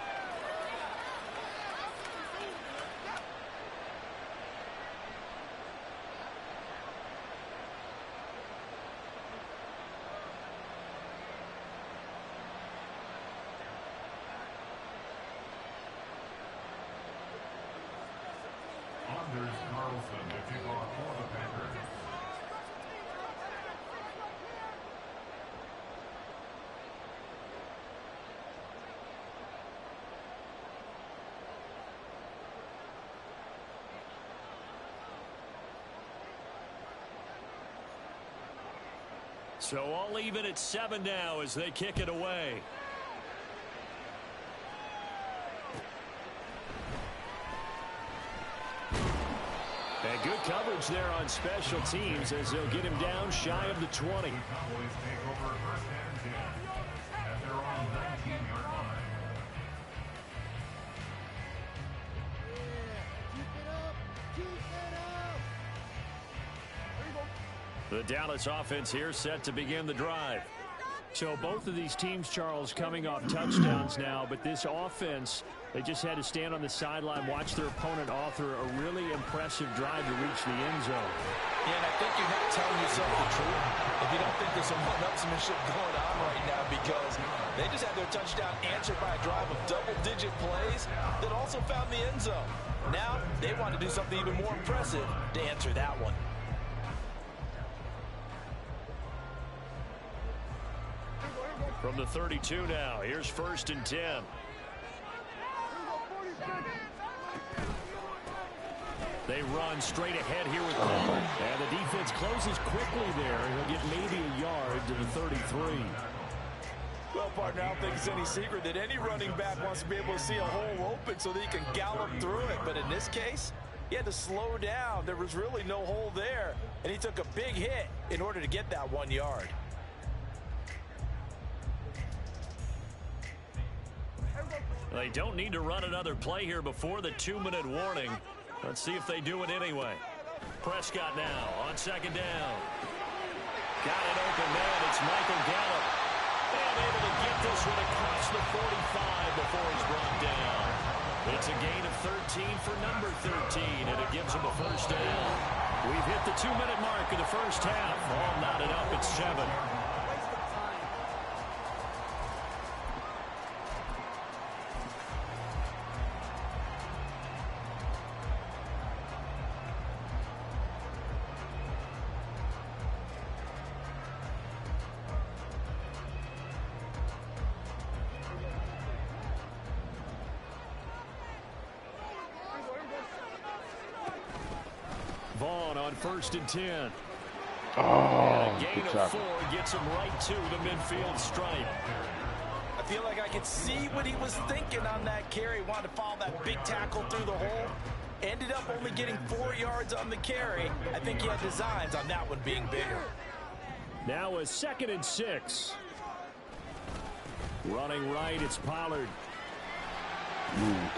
Carlson to kick off for the Packers. So all even at 7 now as they kick it away. And good coverage there on special teams as they'll get him down shy of the 20. Cowboys take over 1st and 10 at their own 19-yard line. The Dallas offense here set to begin the drive. So both of these teams, Charles, coming off touchdowns now, but this offense, they just had to stand on the sideline, watch their opponent author a really impressive drive to reach the end zone. Yeah, and I think you're not telling yourself the truth if you don't think there's some one-upsmanship going on right now, because they just had their touchdown answered by a drive of double-digit plays that also found the end zone. Now they want to do something even more impressive to answer that one. From the 32 now, here's 1st and 10. They run straight ahead here with Ball. And the defense closes quickly there. He'll get maybe a yard to the 33. Well, partner, I don't think it's any secret that any running back wants to be able to see a hole open so that he can gallop through it. But in this case, he had to slow down. There was really no hole there. And he took a big hit in order to get that 1 yard. They don't need to run another play here before the 2-minute warning. Let's see if they do it anyway. Prescott now on 2nd down. Got an open man. It's Michael Gallup. And able to get this one across the 45 before he's brought down. It's a gain of 13 for number 13, and it gives him a 1st down. We've hit the 2-minute mark of the first half. All knotted up at 7. Vaughn on 1st and 10. Oh, and a gain good of tackle. 4 gets him right to the midfield stripe. I feel like I could see what he was thinking on that carry. Wanted to follow that big tackle through the hole. Ended up only getting 4 yards on the carry. I think he had designs on that one being bigger. Now a 2nd and 6. Running right, it's Pollard.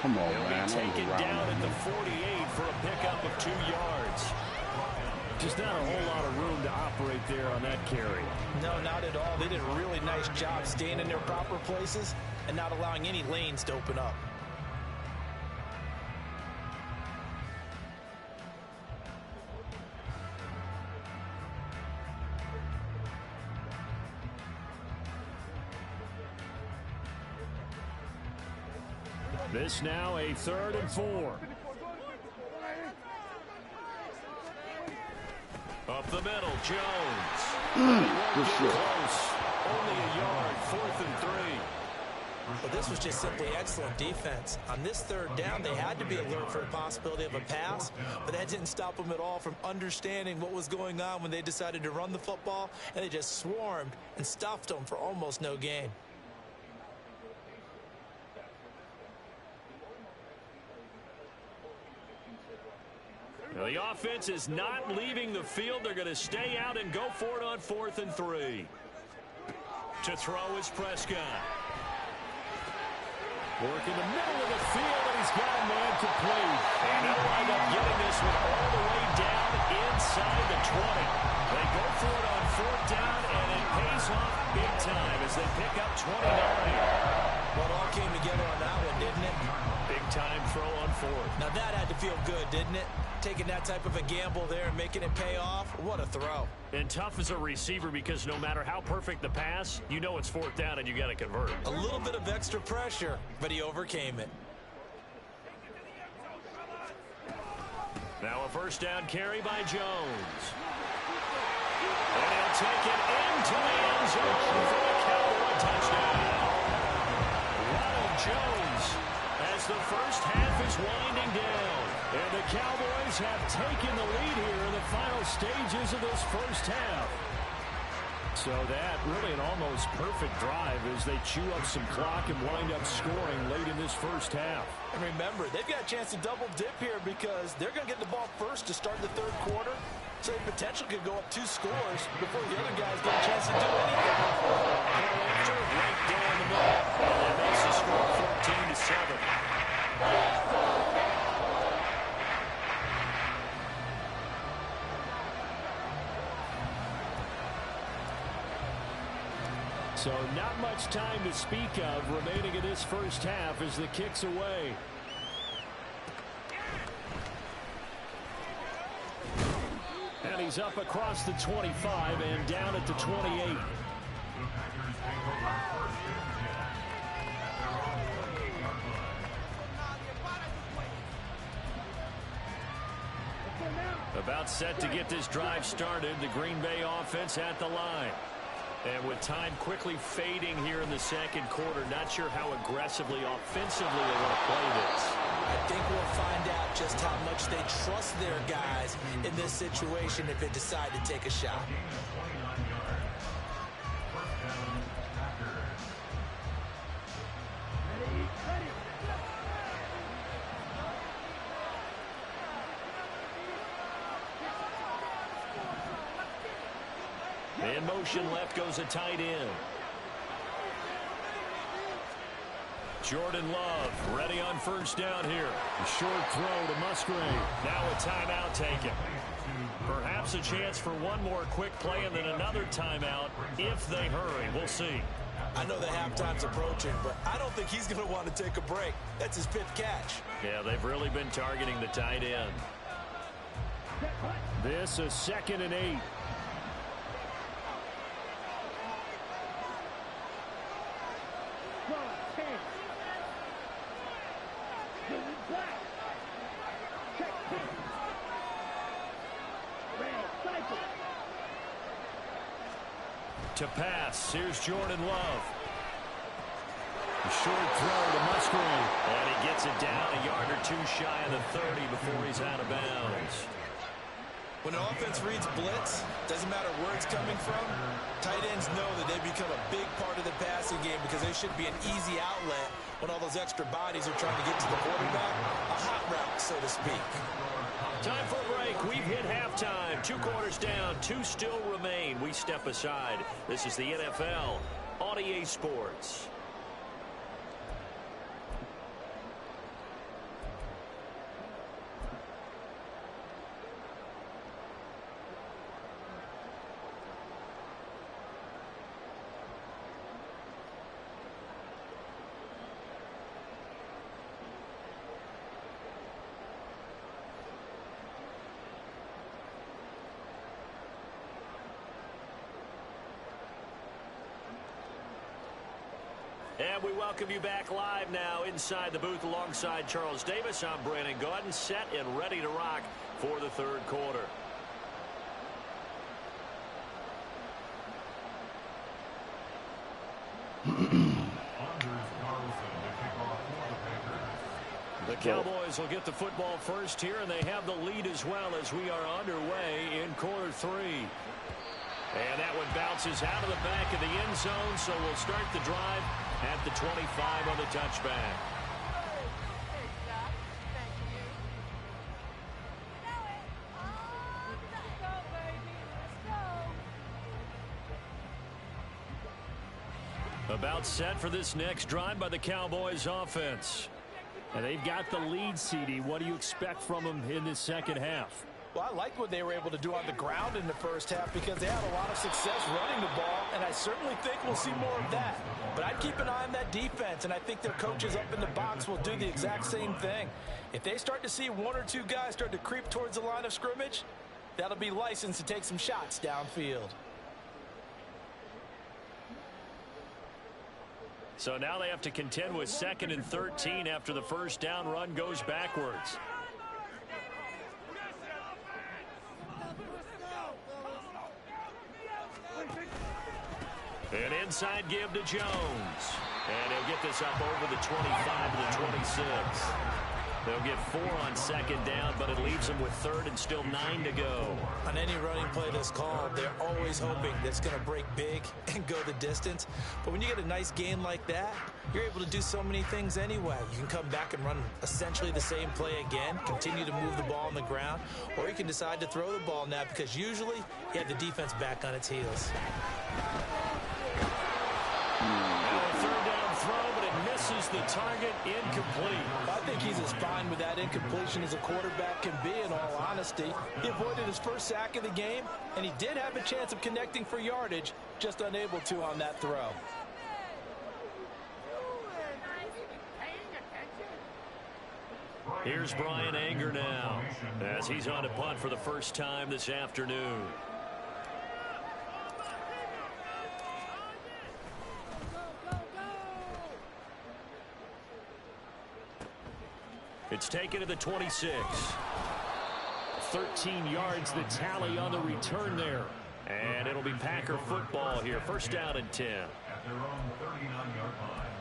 Come on, He'll man. be taken down at the 48 for a pickup of 2 yards. Just not a whole lot of room to operate there on that carry. No, not at all. They did a really nice job staying in their proper places and not allowing any lanes to open up. This now a 3rd and 4. Up the middle, Jones. Good shit. Close. Only a yard, 4th and 3. But this was just simply excellent defense. On this 3rd down, they had to be alert for the possibility of a pass, but that didn't stop them at all from understanding what was going on when they decided to run the football, and they just swarmed and stuffed them for almost no gain. Now, the offense is not leaving the field. They're going to stay out and go for it on 4th and 3. To throw is Prescott. Work in the middle of the field, and he's got a man complete. And he'll wind up getting this one all the way down inside the 20. They go for it on 4th down, and it pays off big time as they pick up 29. Well, it all came together on that one, didn't it? Big time throw on 4th. Now that had to feel good, didn't it? Taking that type of a gamble there and making it pay off. What a throw. And tough as a receiver because no matter how perfect the pass, you know it's 4th down and you got to convert. A little bit of extra pressure, but he overcame it. Now a 1st down carry by Jones. And he'll take it into the end zone for a Cowboy touchdown. Ronald Jones as the first half is winding down. And the Cowboys have taken the lead here in the final stages of this first half. So that really an almost perfect drive as they chew up some clock and wind up scoring late in this first half. And remember, they've got a chance to double dip here because they're going to get the ball first to start the 3rd quarter. So they potentially could go up 2 scores before the other guys get a chance to do anything. Right down the middle. And that makes the score 14-7. So not much time to speak of remaining in this first half as the kick's away. And he's up across the 25 and down at the 28. About set to get this drive started. The Green Bay offense at the line. And with time quickly fading here in the second quarter, not sure how aggressively, offensively they want to play this. I think we'll find out just how much they trust their guys in this situation if they decide to take a shot. In motion left goes a tight end. Jordan Love ready on first down here. A short throw to Musgrave. Now a timeout taken. Perhaps a chance for one more quick play and then another timeout if they hurry. We'll see. I know the halftime's approaching, but I don't think he's going to want to take a break. That's his 5th catch. Yeah, they've really been targeting the tight end. This is 2nd and 8. To pass, here's Jordan Love. A short throw to Musgrave. And he gets it down a yard or two shy of the 30 before he's out of bounds. When an offense reads blitz, doesn't matter where it's coming from, tight ends know that they become a big part of the passing game because they should be an easy outlet when all those extra bodies are trying to get to the quarterback. A hot route, so to speak. Time for a break. We've hit halftime. 2 quarters down. 2 still remain. We step aside. This is the NFL on EA Sports. And we welcome you back live now inside the booth alongside Charles Davis. I'm Brandon Gaudin, set and ready to rock for the 3rd quarter. The Cowboys will get the football first here, and they have the lead as well as we are underway in quarter 3. And that one bounces out of the back of the end zone, so we'll start the drive at the 25 on the touchback. About set for this next drive by the Cowboys offense. And they've got the lead, CD. What do you expect from them in this second half? Well, I liked what they were able to do on the ground in the first half because they had a lot of success running the ball, and I certainly think we'll see more of that. But I'd keep an eye on that defense, and I think their coaches up in the box will do the exact same thing. If they start to see 1 or 2 guys start to creep towards the line of scrimmage, that'll be licensed to take some shots downfield. So now they have to contend with 2nd and 13 after the first down run goes backwards. An inside give to Jones. And he'll get this up over the 25 to the 26. They'll get 4 on 2nd down, but it leaves them with 3rd and still 9 to go. On any running play that's called, they're always hoping that it's going to break big and go the distance. But when you get a nice gain like that, you're able to do so many things anyway. You can come back and run essentially the same play again, continue to move the ball on the ground, or you can decide to throw the ball now because usually you have the defense back on its heels. Now a 3rd down throw, but it misses the target, incomplete. I think he's as fine with that incompletion as a quarterback can be, in all honesty. He avoided his first sack of the game, and he did have a chance of connecting for yardage, just unable to on that throw. Here's Brian Anger now as he's on a punt for the first time this afternoon. It's taken to the 26. 13 yards the tally on the return there. And it'll be Packer football here. First down and 10. At their own 39-yard line.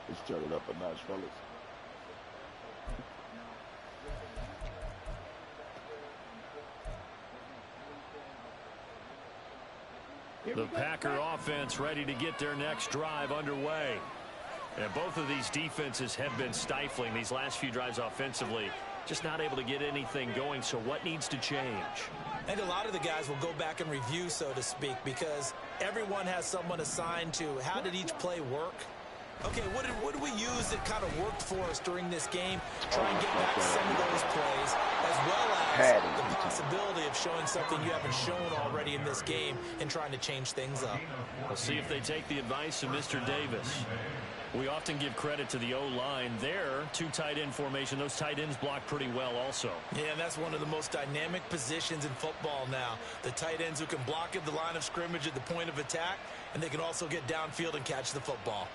Let's turn it up a notch, fellas. The Packer offense ready to get their next drive underway. And both of these defenses have been stifling these last few drives offensively. Just not able to get anything going. So what needs to change? I think a lot of the guys will go back and review, so to speak, because everyone has someone assigned to how did each play work. Okay, what did we use that kind of worked for us during this game? Try and get back some of those plays, as well as the possibility of showing something you haven't shown already in this game and trying to change things up. We'll see if they take the advice of Mr. Davis. We often give credit to the O-line. There, two tight end formation. Those tight ends block pretty well also. Yeah, and that's one of the most dynamic positions in football now. The tight ends who can block at the line of scrimmage at the point of attack, and they can also get downfield and catch the football.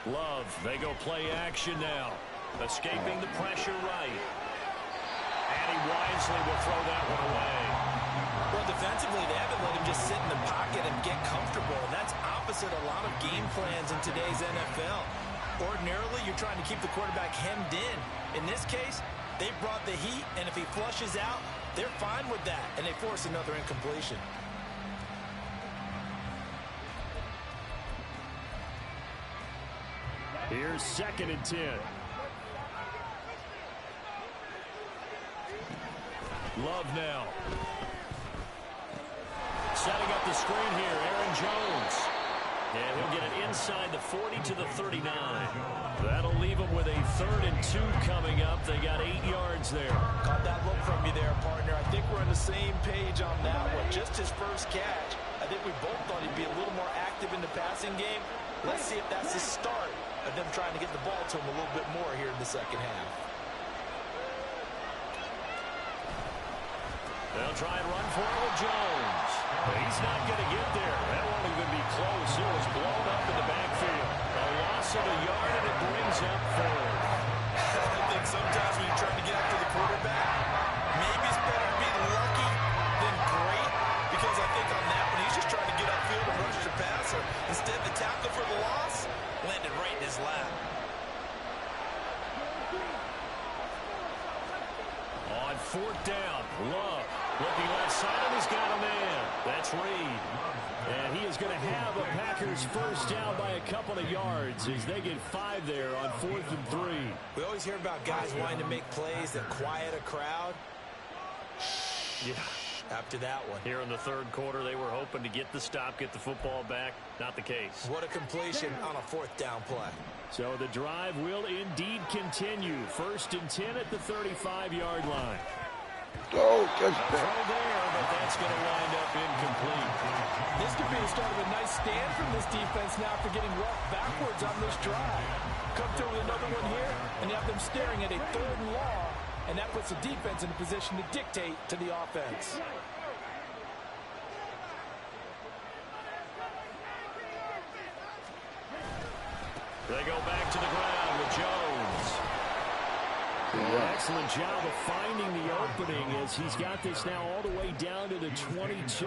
Love, they go play action now. Escaping the pressure right. And he wisely will throw that one away. Well, defensively, they haven't let him just sit in the pocket and get comfortable. And that's opposite a lot of game plans in today's NFL. Ordinarily, you're trying to keep the quarterback hemmed in. In this case, they brought the heat, and if he flushes out, they're fine with that, and they force another incompletion. Here's 2nd and 10. Love now. Setting up the screen here, Aaron Jones. And he'll get it inside the 40 to the 39. That'll leave him with a 3rd and 2 coming up. They got 8 yards there. Caught that look from you there, partner. I think we're on the same page on that one. Just his first catch. I think we both thought he'd be a little more active in the passing game. Let's see if that's the start of them trying to get the ball to him a little bit more here in the second half. They'll try and run for it with Jones. But he's not going to get there. That won't even be close. It was blown up in the backfield. A loss of a yard, and it brings up 3rd. I think sometimes when you're trying to get after the quarterback, maybe it's better to be lucky than great, because I think on that one, he's just trying to get upfield and rush the passer. Instead, the tackle for the loss landed right in his lap. On 4th down, Love looking left side, and he's got a man. That's Reed. And he is going to have a Packers first down by a couple of yards as they get 5 there on 4th and 3. We always hear about guys wanting to make plays that quiet a crowd. Yeah. After that one. Here in the 3rd quarter, they were hoping to get the stop, get the football back. Not the case. What a completion on a 4th down play. So the drive will indeed continue. 1st and 10 at the 35-yard line. Oh, Throw there, but that's going to wind up incomplete. This could be the start of a nice stand from this defense now for getting walked backwards on this drive. Come through with another one here, and you have them staring at a 3rd and long, and that puts the defense in a position to dictate to the offense. They go back to the ground with Jones. Excellent job of finding the opening as he's got this now all the way down to the 22.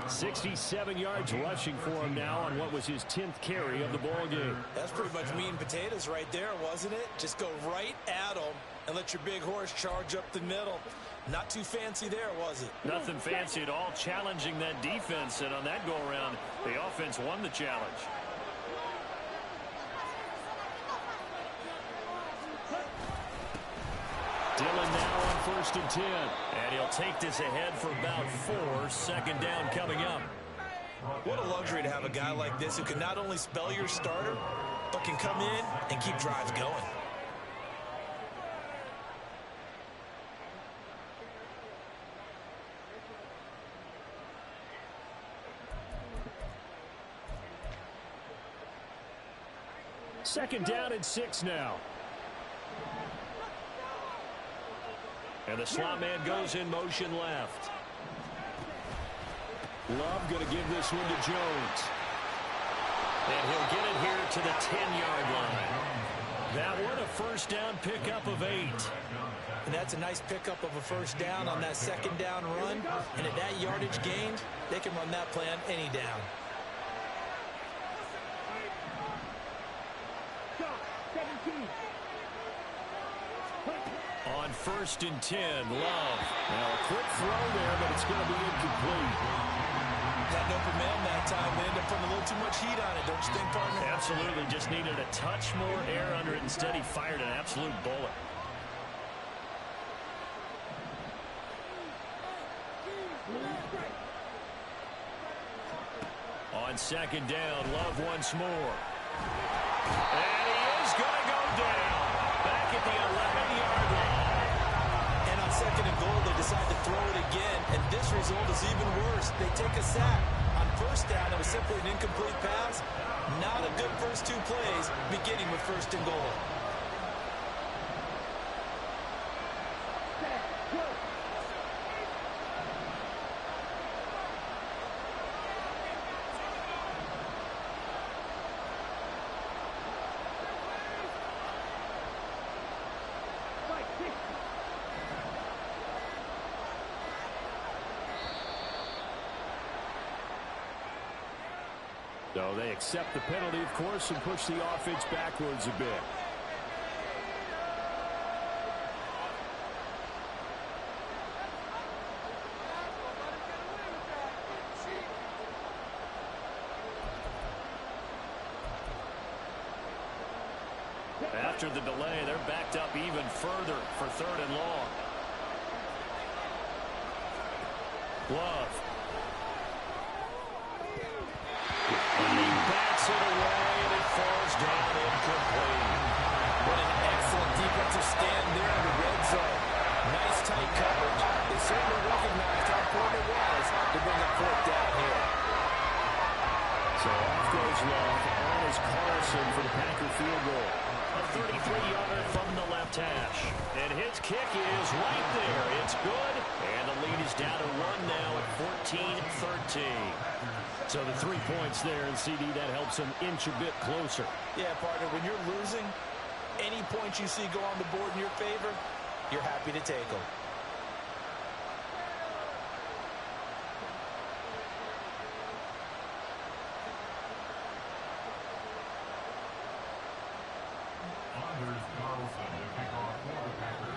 67 yards rushing for him now on what was his 10th carry of the ball game. That's pretty much meat and potatoes right there, wasn't it? Just go right at them and let your big horse charge up the middle. Not too fancy there, was it? Nothing fancy at all, challenging that defense, and on that go-around, the offense won the challenge. Dillon now on 1st and 10. And he'll take this ahead for about 4. 2nd down coming up. What a luxury to have a guy like this who can not only spell your starter, but can come in and keep drives going. 2nd down and 6 now. And the slot man goes in motion left. Love going to give this one to Jones. And he'll get it here to the 10-yard line. That one a first down pickup of 8. And that's a nice pickup of a first down on that 2nd down run. And at that yardage gained, they can run that play on any down. On 1st and 10, Love. Now a quick throw there, but it's going to be incomplete. Got an open man that time. They end up putting a little too much heat on it, don't you think, partner? Absolutely. Just needed a touch more air under it. Instead, he fired an absolute bullet. On 2nd down, Love once more. And he is going to go down. Back at the 11-yard line. And on 2nd and goal, they decide to throw it again, and this result is even worse. They take a sack. On 1st down, it was simply an incomplete pass. Not a good first 2 plays, beginning with 1st and goal. So they accept the penalty, of course, and push the offense backwards a bit. After the delay, they're backed up even further for 3rd and long. Love. He bats it away, and it falls down incomplete. What an excellent defensive stand there in the red zone. Nice tight coverage. They certainly recognized how important it was to bring a 4th down here. So off goes Love. On is Carlson for the Packer field goal. A 33-yarder from the left hash. And his kick is right there. It's good. And the lead is down to 1 now at 14-13. So the 3 points there, and CD, that helps them inch a bit closer. Yeah, partner, when you're losing, any points you see go on the board in your favor, you're happy to take them. Anders Carlson to kick off for the Packers.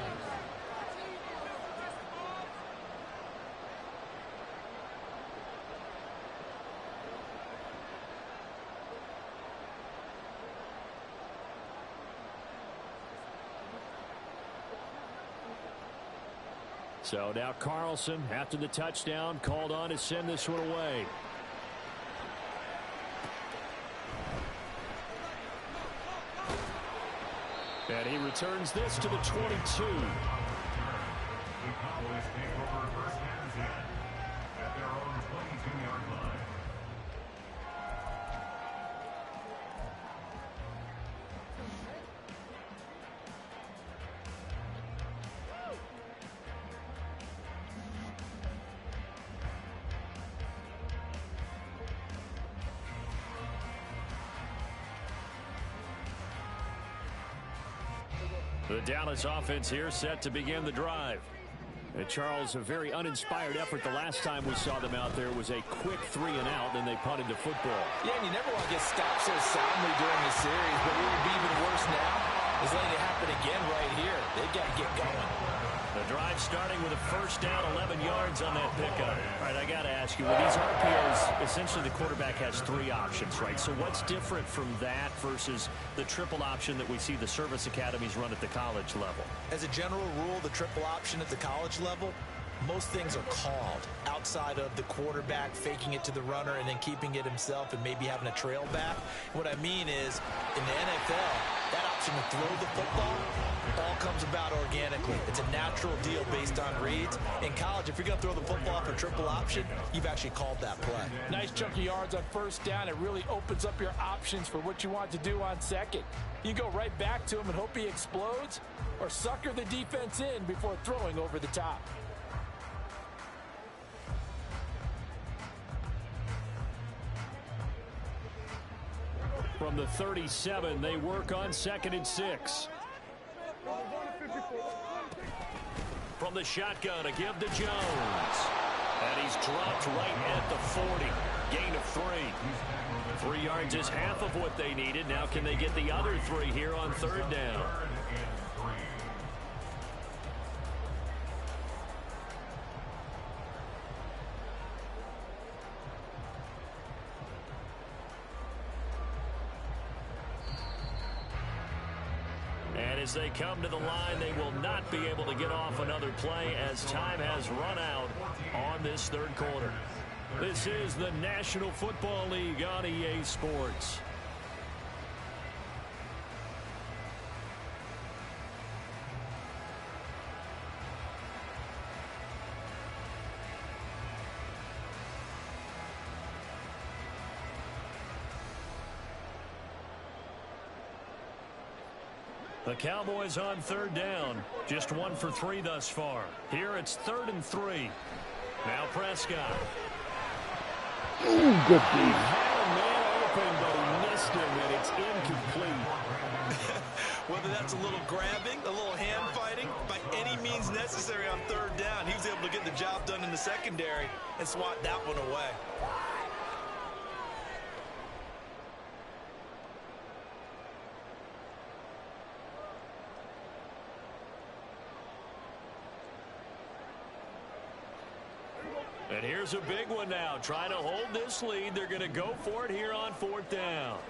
So now Carlson, after the touchdown, called on to send this one away. And he returns this to the 22. The Cowboys take over 1st and 10 at their own 22-yard line. The Dallas offense here set to begin the drive. And Charles, a very uninspired effort the last time we saw them out there was a quick 3 and out, then they punted the football. Yeah, and you never want to get stopped so soundly during the series, but what would be even worse now is letting it happen again right here. They've got to get going. The drive starting with a first down, 11 yards on that pickup. All right, I got to ask you, with these RPOs, essentially the quarterback has 3 options, right? So what's different from that versus the triple option that we see the service academies run at the college level? As a general rule, the triple option at the college level, most things are called outside of the quarterback faking it to the runner and then keeping it himself and maybe having a trail back. What I mean is, in the NFL, that option to throw the football all comes about organically. It's a natural deal based on reads. In college, if you're going to throw the football for triple option, you've actually called that play. Nice chunk of yards on first down. It really opens up your options for what you want to do on second. You go right back to him and hope he explodes, or sucker the defense in before throwing over the top. From the 37, they work on 2nd and 6. From the shotgun, a give to Jones. And he's dropped right at the 40. Gain of 3. 3 yards is half of what they needed. Now can they get the other 3 here on 3rd down? And as they come to the line, they will not be able to get off another play as time has run out on this 3rd quarter. This is the National Football League on EA Sports. The Cowboys on 3rd down. Just 1 for 3 thus far. Here it's 3rd and 3. Now Prescott. Ooh, good He deal. had a man open, but he missed him, and it's incomplete. Whether that's a little grabbing, a little hand fighting, by any means necessary on 3rd down, he was able to get the job done in the secondary and swat that one away. And here's a big one now. Trying to hold this lead. They're going to go for it here on 4th down.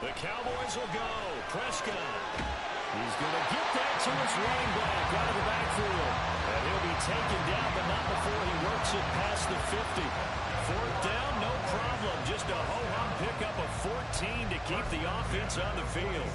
The Cowboys will go. Prescott. He's going to get that to his running back out of the backfield. And he'll be taken down, but not before he works it past the 50. 4th down, no problem. Just a ho-hum pickup of 14 to keep the offense on the field.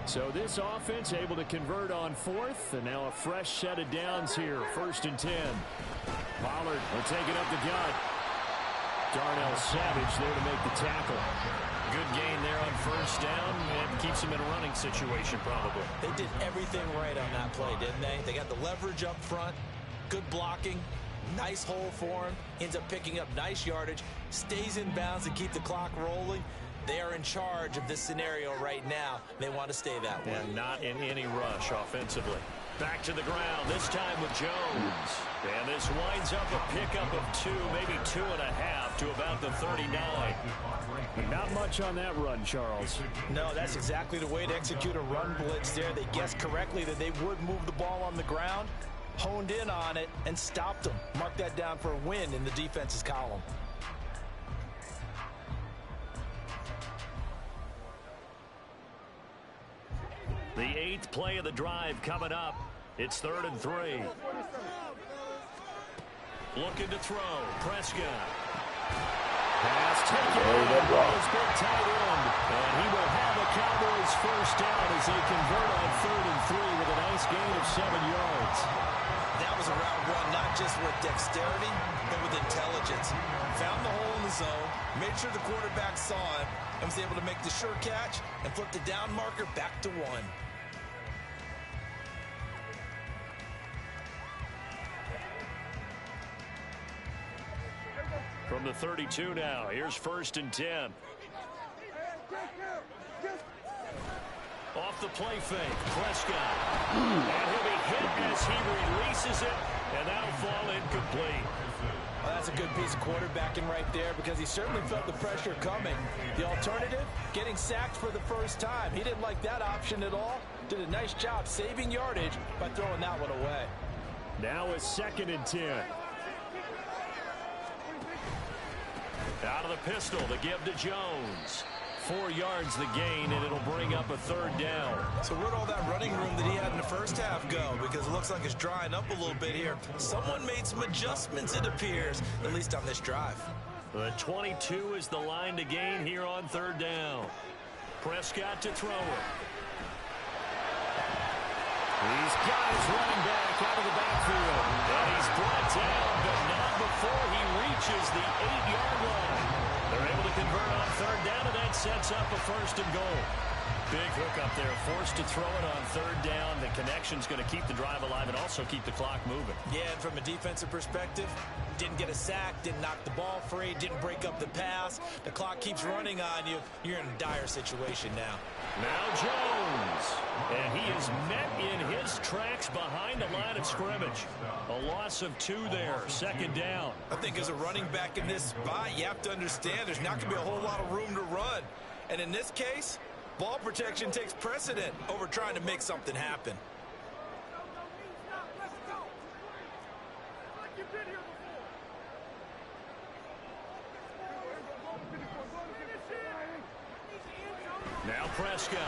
So this offense able to convert on 4th, and now a fresh set of downs here. 1st and 10. Pollard will take it up the gut. Darnell Savage there to make the tackle. Good gain there on 1st down, and keeps him in a running situation probably. They did everything right on that play, didn't they? They got the leverage up front, good blocking, nice hole for him, ends up picking up nice yardage, stays in bounds to keep the clock rolling. They are in charge of this scenario right now. They want to stay that way. And not in any rush offensively. Back to the ground, this time with Jones. And this winds up a pickup of 2, maybe 2.5 to about the 39. Not much on that run, Charles. No, that's exactly the way to execute a run blitz there. They guessed correctly that they would move the ball on the ground, honed in on it, and stopped them. Mark that down for a win in the defense's column. The 8th play of the drive coming up. It's 3rd and 3. Looking to throw. Prescott. Pass taken by his big tight end. And he will have a Cowboys 1st down as they convert on 3rd and 3 with a nice gain of 7 yards. That was a route run, not just with dexterity, but with intelligence. Found the hole in the zone, made sure the quarterback saw it, and was able to make the sure catch and flip the down marker back to 1. From the 32 now, here's 1st and 10. Off the play fake, Prescott. And he'll be hit as he releases it, and that'll fall incomplete. Well, that's a good piece of quarterbacking right there because he certainly felt the pressure coming. The alternative, getting sacked for the 1st time. He didn't like that option at all. Did a nice job saving yardage by throwing that one away. Now it's 2nd and 10. Out of the pistol, the give to Jones. 4 yards the gain, and it'll bring up a 3rd down. So where'd all that running room that he had in the first half go? Because it looks like it's drying up a little bit here. Someone made some adjustments, it appears, at least on this drive. The 22 is the line to gain here on 3rd down. Prescott to throw it. He's got his running back out of the backfield. And he's brought down, but not before he reaches the 8-yard line. They're able to convert on 3rd down, and that sets up a 1st and goal. Big hook up there, forced to throw it on 3rd down. The connection's going to keep the drive alive and also keep the clock moving. Yeah, and from a defensive perspective, didn't get a sack, didn't knock the ball free, didn't break up the pass. The clock keeps running on you. You're in a dire situation now. Now Jones. And he is met in his tracks behind the line of scrimmage. A loss of 2 there, 2nd down. I think as a running back in this spot, you have to understand there's not going to be a whole lot of room to run. And in this case, ball protection takes precedent over trying to make something happen. Now Prescott.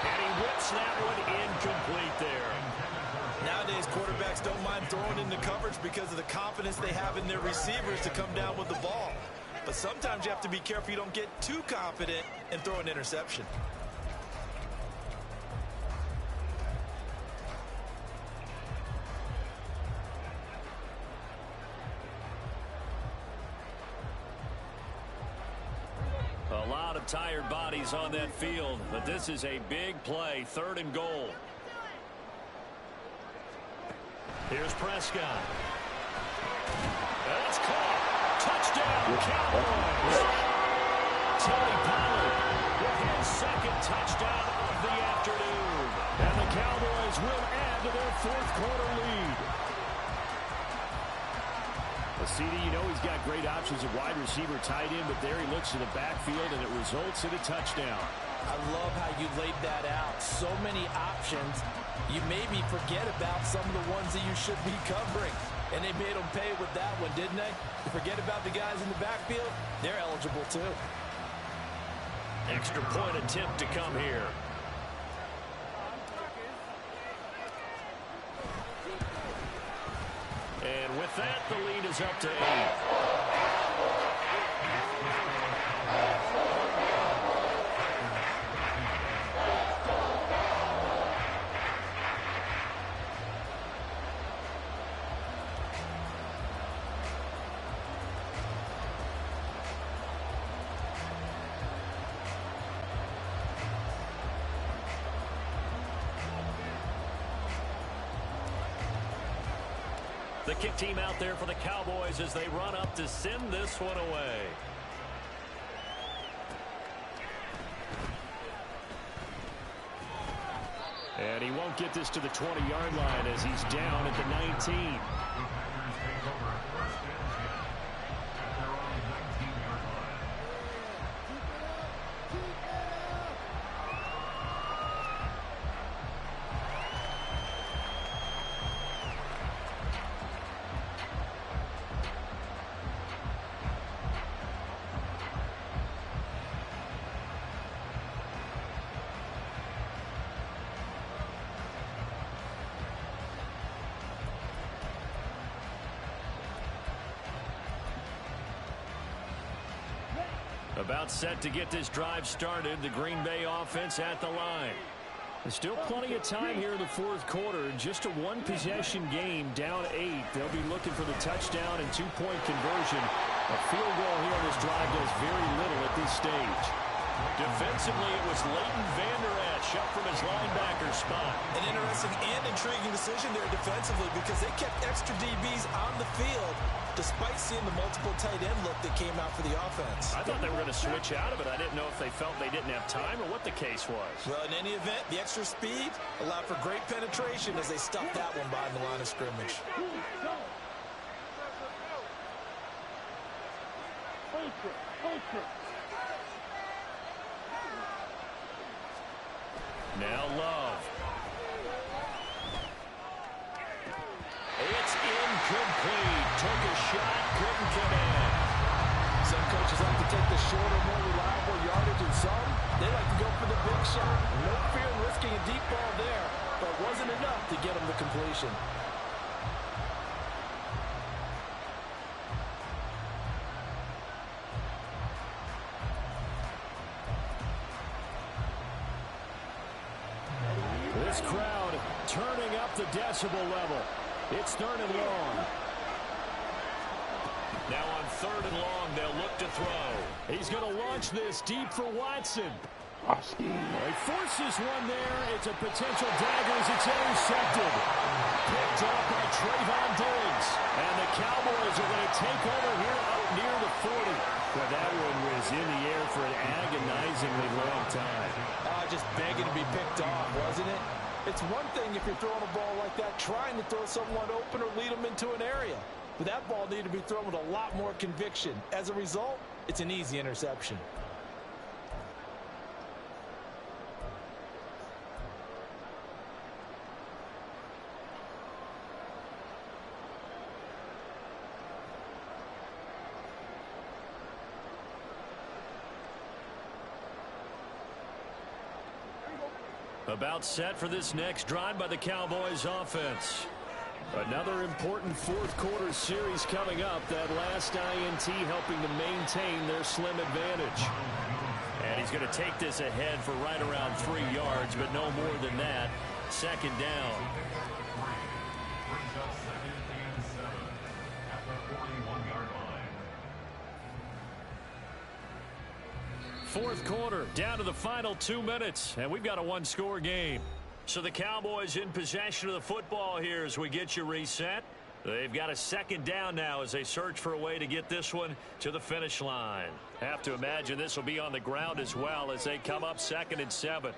And he whips that one incomplete there. Nowadays, quarterbacks don't mind throwing into coverage because of the confidence they have in their receivers to come down with the ball. But sometimes you have to be careful you don't get too confident and throw an interception. A lot of tired bodies on that field, but this is a big play, 3rd and goal. Here's Prescott. That's caught. Touchdown, Cowboys. Tony Pollard with his 2nd touchdown of the afternoon. And the Cowboys will add to their 4th quarter lead. CD, you know he's got great options at wide receiver, tight end, but there he looks to the backfield, and it results in a touchdown. I love how you laid that out. So many options. You maybe forget about some of the ones that you should be covering. And they made them pay with that one, didn't they? You forget about the guys in the backfield. They're eligible, too. Extra point attempt to come here. And with that, the lead is up to 8. The kick team out there for the Cowboys as they run up to send this one away. And he won't get this to the 20-yard line as he's down at the 19. About set to get this drive started. The Green Bay offense at the line. There's still plenty of time here in the 4th quarter. Just a 1-possession game, down 8. They'll be looking for the touchdown and 2-point conversion. A field goal here on this drive does very little at this stage. Defensively, it was Leighton Vander Esch up from his linebacker spot. An interesting and intriguing decision there defensively because they kept extra DBs on the field despite seeing the multiple tight end look that came out for the offense. I thought they were going to switch out of it. I didn't know if they felt they didn't have time or what the case was. Well, in any event, the extra speed allowed for great penetration as they stopped that one behind the line of scrimmage. Now Love. It's incomplete. Took a shot, couldn't get in. Some coaches like to take the shorter, more reliable yardage, and some, they like to go for the big shot. No fear in risking a deep ball there, but wasn't enough to get him the completion. This crowd turning up the decibel level. It's 3rd and long. Now on 3rd and long, they'll look to throw. He's going to launch this deep for Watson. He forces one there. It's a potential dagger as it's intercepted. Picked up by Trayvon Diggs. And the Cowboys are going to take over here out near the 40. Well, that one was in the air for an agonizingly long time. Just begging to be picked off, wasn't it? It's one thing if you're throwing a ball like that, trying to throw someone open or lead them into an area. But that ball needed to be thrown with a lot more conviction. As a result, it's an easy interception. About set for this next drive by the Cowboys offense. Another important fourth-quarter series coming up. That last INT helping to maintain their slim advantage. And he's going to take this ahead for right around 3 yards, but no more than that. 2nd down. Brings up 2nd and 7 at the 41-yard line. 4th quarter, down to the final 2 minutes, and we've got a 1-score game. So the Cowboys in possession of the football here as we get you reset. They've got a 2nd down now as they search for a way to get this one to the finish line. Have to imagine this will be on the ground as well as they come up 2nd and 7.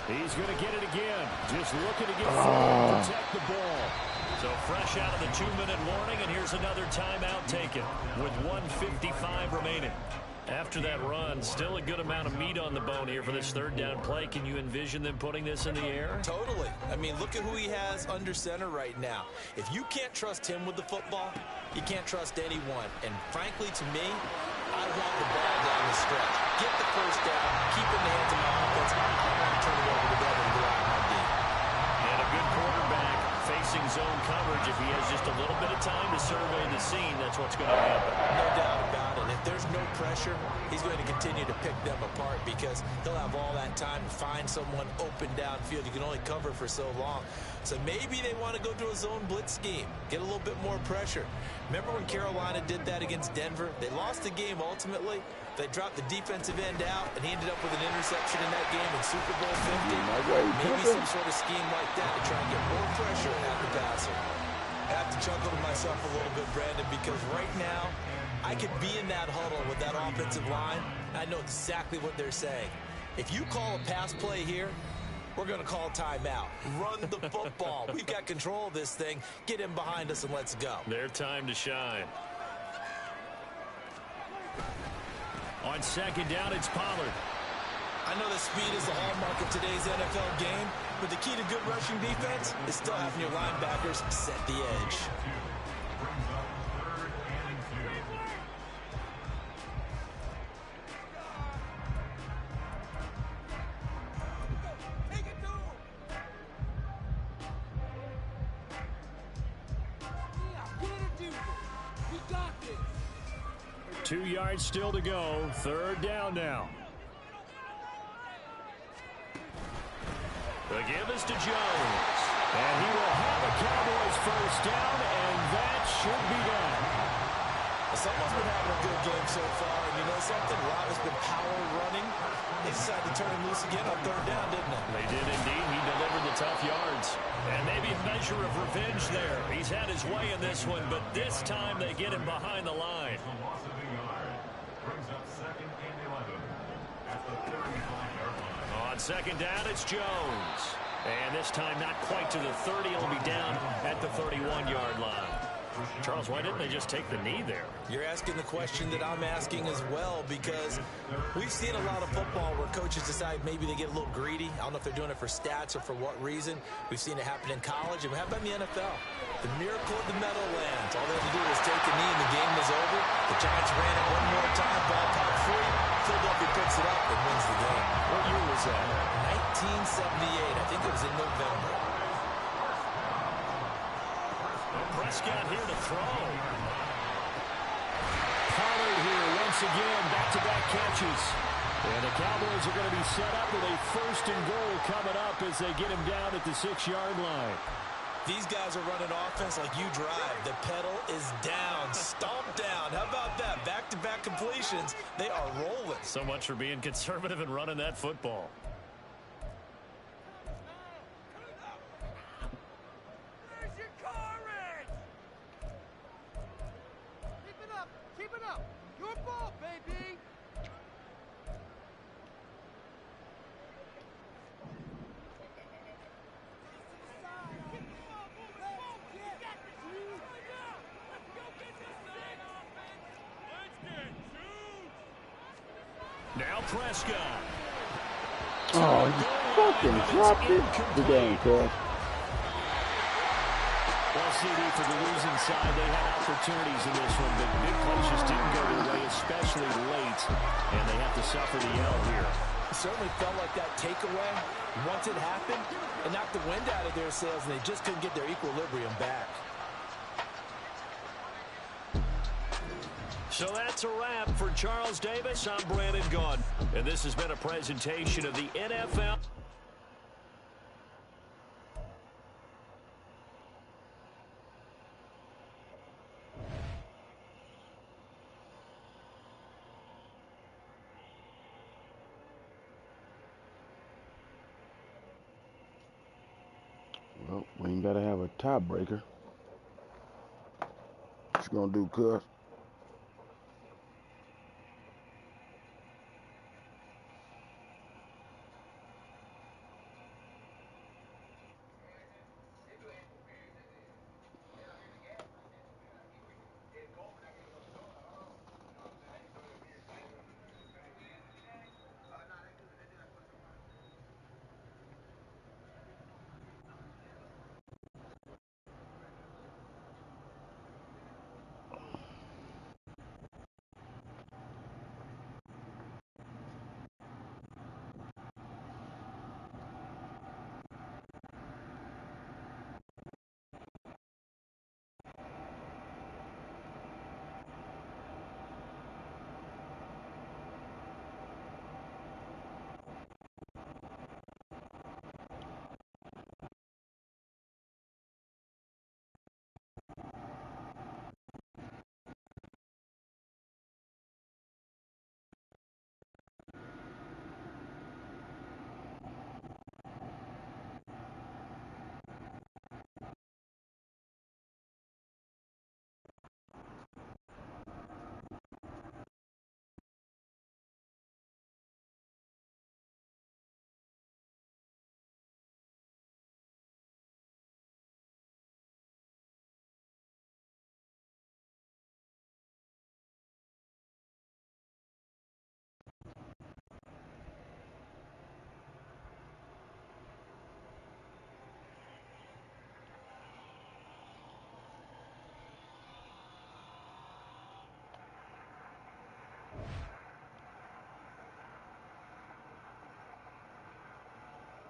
He's going to get it again. Just looking to get forward and protect the ball. So fresh out of the 2-minute warning, and here's another timeout taken with 1:55 remaining. After that run, still a good amount of meat on the bone here for this 3rd down play. Can you envision them putting this in the air? Totally. I mean, look at who he has under center right now. If you can't trust him with the football, you can't trust anyone. And frankly, to me, I want the ball down the stretch. Get the 1st down, keep it in the hands of my offense. I want to turn it over to them and go out my deep. And a good quarterback facing zone coverage. If he has just a little bit of time to survey the scene, that's what's going to happen. No doubt about it. If there's no pressure, he's going to continue to pick them apart because he'll have all that time to find someone open downfield. You can only cover for so long. So maybe they want to go to a zone blitz scheme, get a little bit more pressure. Remember when Carolina did that against Denver? They lost the game ultimately. They dropped the defensive end out, and he ended up with an interception in that game in Super Bowl 50. Maybe some sort of scheme like that to try and get more pressure at the passer. I have to chuckle to myself a little bit, Brandon, because right now I could be in that huddle with that offensive line. I know exactly what they're saying. If you call a pass play here, we're going to call timeout. Run the football. We've got control of this thing. Get in behind us and let's go. Their time to shine. On 2nd down, it's Pollard. I know that speed is the hallmark of today's NFL game, but the key to good rushing defense is still having your linebackers set the edge. Brings up 3rd and 2 yards still to go. 3rd down now. The give is to Jones. And he will have a Cowboys 1st down, and that should be done. Someone's been having a good game so far, and you know something? Rob has been power running. They decided to turn him loose again on 3rd down, didn't they? They did indeed. He delivered the tough yards. And maybe a measure of revenge there. He's had his way in this one, but this time they get him behind the line. loss of a yard. Brings up 2nd and 11 at the 35-yard line. On 2nd down, it's Jones. And this time not quite to the 30. He'll be down at the 31-yard line. Charles, why didn't they just take the knee there? You're asking the question that I'm asking as well, because we've seen a lot of football where coaches decide maybe they get a little greedy. I don't know if they're doing it for stats or for what reason. We've seen it happen in college, and we have it in the NFL. The miracle of the Meadowlands. All they had to do was take a knee, and the game was over. The Giants ran it one more time, ball caught free. Philadelphia picks it up and wins the game. What year was that? 1978. I think it was in November. Prescott here to throw. Pollard here once again, back-to-back catches. And the Cowboys are going to be set up with a 1st and goal coming up as they get him down at the 6-yard line. These guys are running offense like you drive. The pedal is down, stomped down. How about that? Back-to-back completions. They are rolling. So much for being conservative and running that football. Now Prescott. Oh, he fucking dropped it. The game, cuz. Well, CD, for the losing side, they had opportunities in this one, but big plays just didn't go their way, especially late, and they have to suffer the L here. It certainly felt like that takeaway, once it happened, it knocked the wind out of their sails, and they just couldn't get their equilibrium back. So that's a wrap for Charles Davis. I'm Brandon Gaudin, and this has been a presentation of the NFL. Well, we ain't got to have a tiebreaker. What you gonna do, cuz?